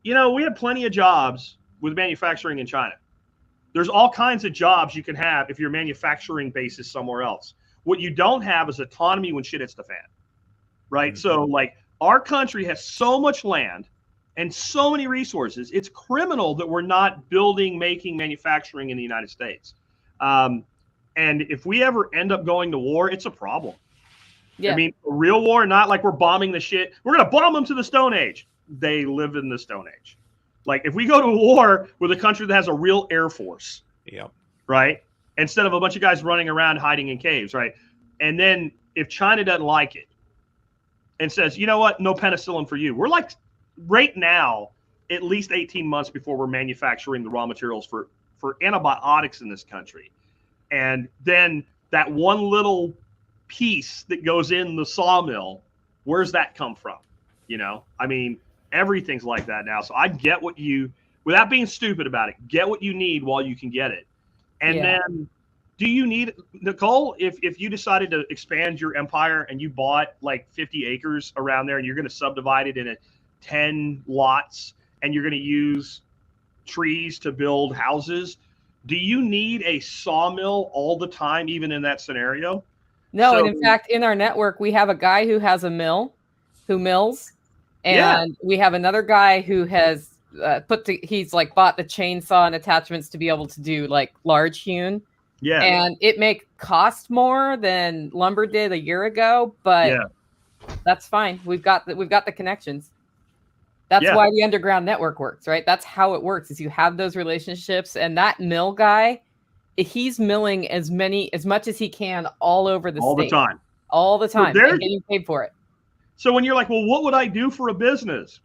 You know, we have plenty of jobs with manufacturing in China. There's all kinds of jobs you can have if your manufacturing base is somewhere else. What you don't have is autonomy when shit hits the fan, right? Mm-hmm. So like our country has so much land and so many resources. It's criminal that we're not building, making, manufacturing in the United States. And if we ever end up going to war, it's a problem. Yeah. I mean, a real war, not like we're bombing the shit. We're going to bomb them to the Stone Age. They live in the Stone Age. Like if we go to a war with a country that has a real air force, right? Instead of a bunch of guys running around hiding in caves, right? And then if China doesn't like it and says, you know what, no penicillin for you. We're like right now, at least 18 months before we're manufacturing the raw materials for antibiotics in this country. And then that one little piece that goes in the sawmill, where's that come from? You know, I mean, everything's like that now. So I get what you, without being stupid about it, get what you need while you can get it. And then do you need, Nicole, if you decided to expand your empire and you bought like 50 acres around there and you're going to subdivide it into 10 lots and you're going to use trees to build houses, do you need a sawmill all the time, even in that scenario? No, and in fact, in our network, we have a guy who has a mill, who mills, and we have another guy who has he's like bought the chainsaw and attachments to be able to do like large hewn. Yeah, and it may cost more than lumber did a year ago, but that's fine. We've got the connections. That's why the underground network works, right? That's how it works. Is you have those relationships, and that mill guy, he's milling as much as he can all over the state. All the time, and getting paid for it. So when you're like, well, what would I do for a business?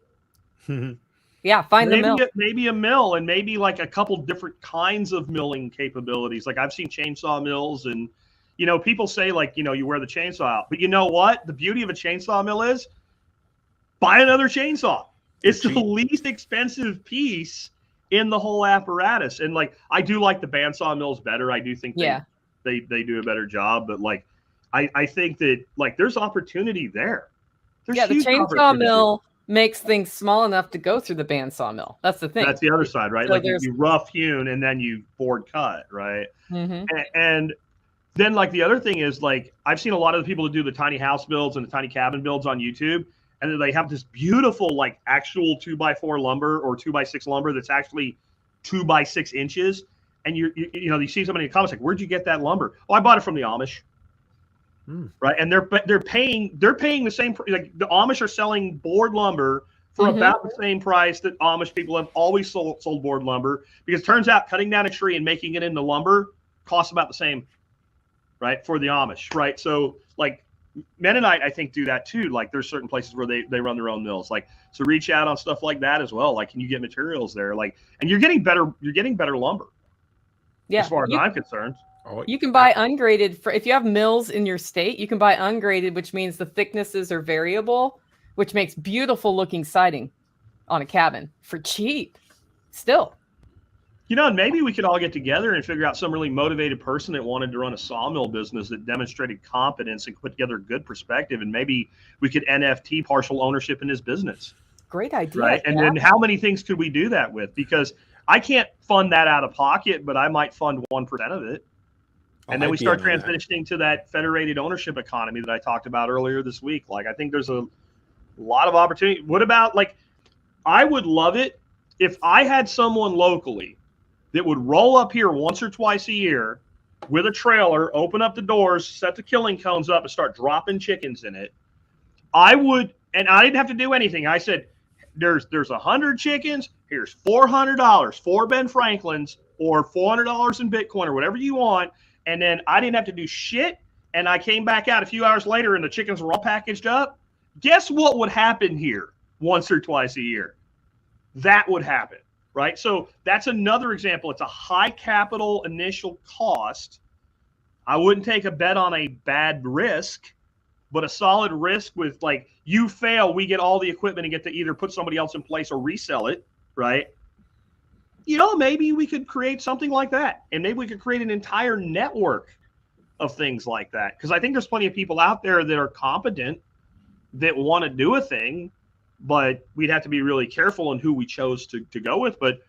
Yeah, find the mill. Maybe a mill, and maybe like a couple different kinds of milling capabilities. Like I've seen chainsaw mills, and you know, people say like, you know, you wear the chainsaw out, but you know what? The beauty of a chainsaw mill is buy another chainsaw. It's the least expensive piece in the whole apparatus. And like, I do like the bandsaw mills better. I do think they do a better job, but like, I think that like there's opportunity there. The chainsaw mill makes things small enough to go through the bandsaw mill. That's the thing. That's the other side, right? So like you rough hewn and then you board cut, right? Mm-hmm. And then like the other thing is like, I've seen a lot of the people that do the tiny house builds and the tiny cabin builds on YouTube. And then they have this beautiful, like actual 2x4 lumber or 2x6 lumber that's actually 2x6 inches. And you see somebody in the comments like, "Where'd you get that lumber?" "Oh, I bought it from the Amish." Right, and they're paying the same. Like the Amish are selling board lumber for about the same price that Amish people have always sold board lumber, because it turns out cutting down a tree and making it into lumber costs about the same, right, for the Amish, right? So like Mennonite, I think, do that too. Like there's certain places where they run their own mills. Like, so reach out on stuff like that as well. Like, can you get materials there? Like, and you're getting better lumber. Yeah, as far as I'm concerned. You can buy ungraded if you have mills in your state. You can buy ungraded, which means the thicknesses are variable, which makes beautiful looking siding on a cabin for cheap. Still, you know, and maybe we could all get together and figure out some really motivated person that wanted to run a sawmill business that demonstrated competence and put together a good perspective, and maybe we could NFT partial ownership in his business. Great idea, right? And then how many things could we do that with? Because I can't fund that out of pocket, but I might fund 1% of it. And then we start transitioning to that federated ownership economy that I talked about earlier this week. Like, I think there's a lot of opportunity. What about, like, I would love it if I had someone locally that would roll up here once or twice a year with a trailer, open up the doors, set the killing cones up, and start dropping chickens in it. I would, and I didn't have to do anything. I said, there's 100 chickens. Here's $400 for Ben Franklin's, or $400 in Bitcoin, or whatever you want. And then I didn't have to do shit. And I came back out a few hours later and the chickens were all packaged up. Guess what would happen here once or twice a year? That would happen, right? So that's another example. It's a high capital initial cost. I wouldn't take a bet on a bad risk, but a solid risk with, like, you fail, we get all the equipment and get to either put somebody else in place or resell it, right? You know, maybe we could create something like that. And maybe we could create an entire network of things like that. Because I think there's plenty of people out there that are competent that want to do a thing, but we'd have to be really careful in who we chose to go with. But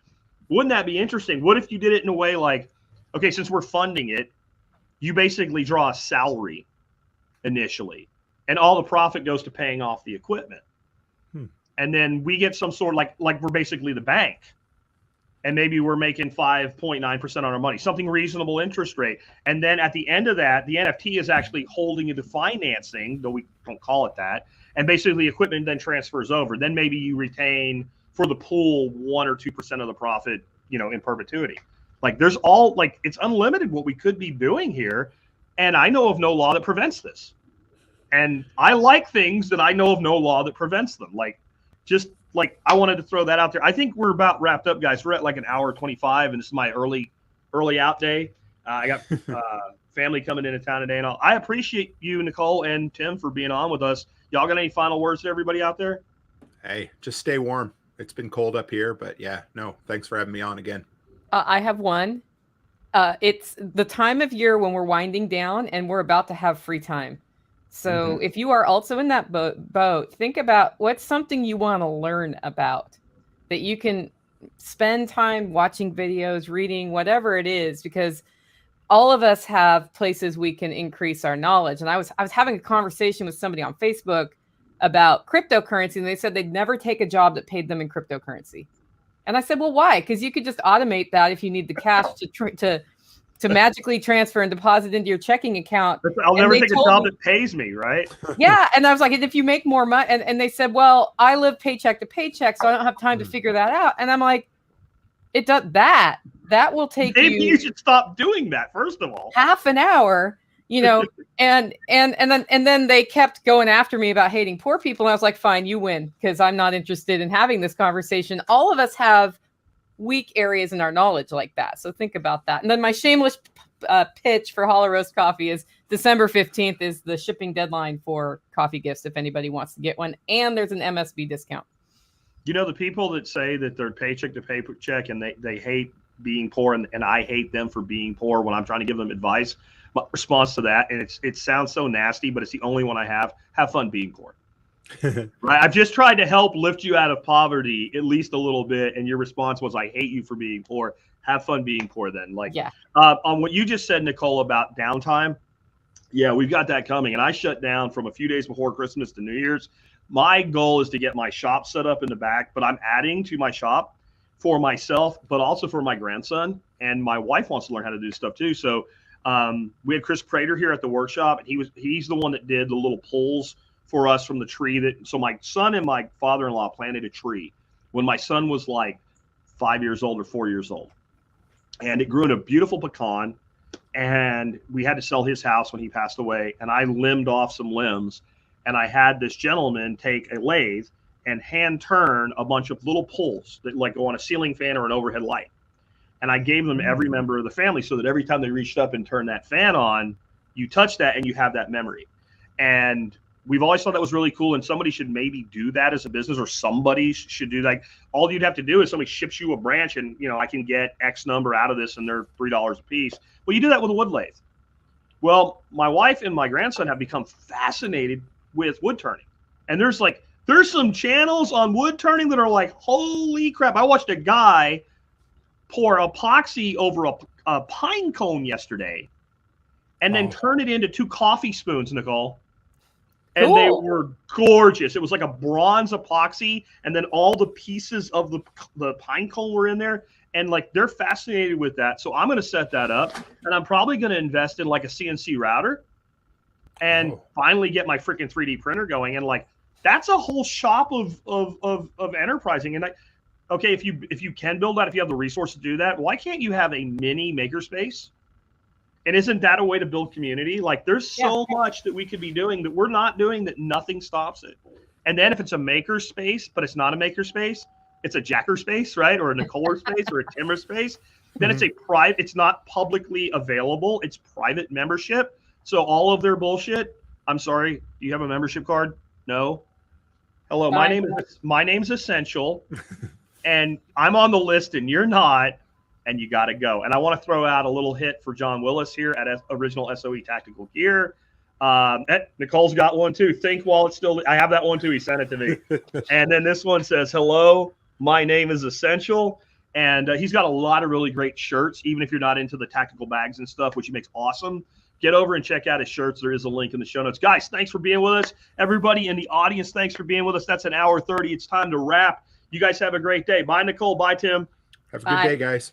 wouldn't that be interesting? What if you did it in a way like, okay, since we're funding it, you basically draw a salary initially, and all the profit goes to paying off the equipment. And then we get some sort of like we're basically the bank. And maybe we're making 5.9% on our money, something reasonable interest rate. And then at the end of that, the NFT is actually holding you to financing, though we don't call it that. And basically the equipment then transfers over. Then maybe you retain for the pool 1 or 2% of the profit, in perpetuity. Like there's it's unlimited what we could be doing here. And I know of no law that prevents this. And I like things that I know of no law that prevents them. I wanted to throw that out there. I think we're about wrapped up, guys. We're at like an hour 25, and this is my early out day. I got family coming into town today, and all. I appreciate you, Nicole and Tim, for being on with us. Y'all got any final words to everybody out there? Hey, just stay warm. It's been cold up here, but yeah, no, thanks for having me on again. I have one. It's the time of year when we're winding down and we're about to have free time. So if you are also in that boat, think about what's something you want to learn about that you can spend time watching videos, reading, whatever it is, because all of us have places we can increase our knowledge. And I was having a conversation with somebody on Facebook about cryptocurrency, and they said they'd never take a job that paid them in cryptocurrency. And I said, well, why? Because you could just automate that if you need the cash to magically transfer and deposit into your checking account. I'll never take a job that pays me, right? Yeah. And I was like, and if you make more money, and they said, well, I live paycheck to paycheck, so I don't have time to figure that out. And I'm like, it does that will take Maybe you should stop doing that, first of all. Half an hour, and then they kept going after me about hating poor people. And I was like, fine, you win, because I'm not interested in having this conversation. All of us have weak areas in our knowledge like that. So think about that. And then my shameless pitch for Hollow Roast Coffee is December 15th is the shipping deadline for coffee gifts if anybody wants to get one. And there's an MSB discount. The people that say that they're paycheck to paycheck and they hate being poor and I hate them for being poor when I'm trying to give them advice, my response to that, and it sounds so nasty, but it's the only one I have fun being poor. Right? I've just tried to help lift you out of poverty at least a little bit, and your response was, I hate you for being poor. Have fun being poor then. On what you just said, Nicole, about downtime, yeah, we've got that coming. And I shut down from a few days before Christmas to New Year's. My goal is to get my shop set up in the back, but I'm adding to my shop for myself, but also for my grandson. And my wife wants to learn how to do stuff too. So we had Chris Prater here at the workshop, and he's the one that did the little poles for us from the tree so my son and my father-in-law planted a tree when my son was like 5 years old or 4 years old. And it grew in a beautiful pecan, and we had to sell his house when he passed away. And I limbed off some limbs, and I had this gentleman take a lathe and hand turn a bunch of little poles that like go on a ceiling fan or an overhead light. And I gave them every member of the family so that every time they reached up and turned that fan on, you touch that and you have that memory. And we've always thought that was really cool, and somebody should maybe do that as a business, or somebody should do that. All you'd have to do is somebody ships you a branch and, I can get X number out of this and they're $3 a piece. Well, you do that with a wood lathe. Well, my wife and my grandson have become fascinated with wood turning. And there's some channels on wood turning that are like, holy crap. I watched a guy pour epoxy over a pine cone yesterday and then turn it into 2 coffee spoons, Nicole. And They were gorgeous. It was like a bronze epoxy, and then all the pieces of the pine cone were in there. And they're fascinated with that. So I'm going to set that up, and I'm probably going to invest in like a CNC router and finally get my freaking 3D printer going. And that's a whole shop of enterprising. And if you can build that, if you have the resources to do that, why can't you have a mini makerspace? And isn't that a way to build community? There's so much that we could be doing that we're not doing, that nothing stops it. And then if it's a maker space, but it's not a maker space, it's a Jacker space, right? Or a Nicoler space or a Timmer space. Then it's it's not publicly available. It's private membership. So all of their bullshit. I'm sorry. Do you have a membership card? No. Hello. My name's Essential, and I'm on the list and you're not. And you got to go. And I want to throw out a little hit for John Willis here at Original SOE Tactical Gear. Nicole's got one too. Think while it's still, I have that one too. He sent it to me. And then this one says, hello, my name is Essential. And he's got a lot of really great shirts, even if you're not into the tactical bags and stuff, which he makes awesome. get over and check out his shirts. There is a link in the show notes. Guys, thanks for being with us. Everybody in the audience, thanks for being with us. That's an hour 30. It's time to wrap. You guys have a great day. Bye, Nicole. Bye, Tim. Have a good day, guys.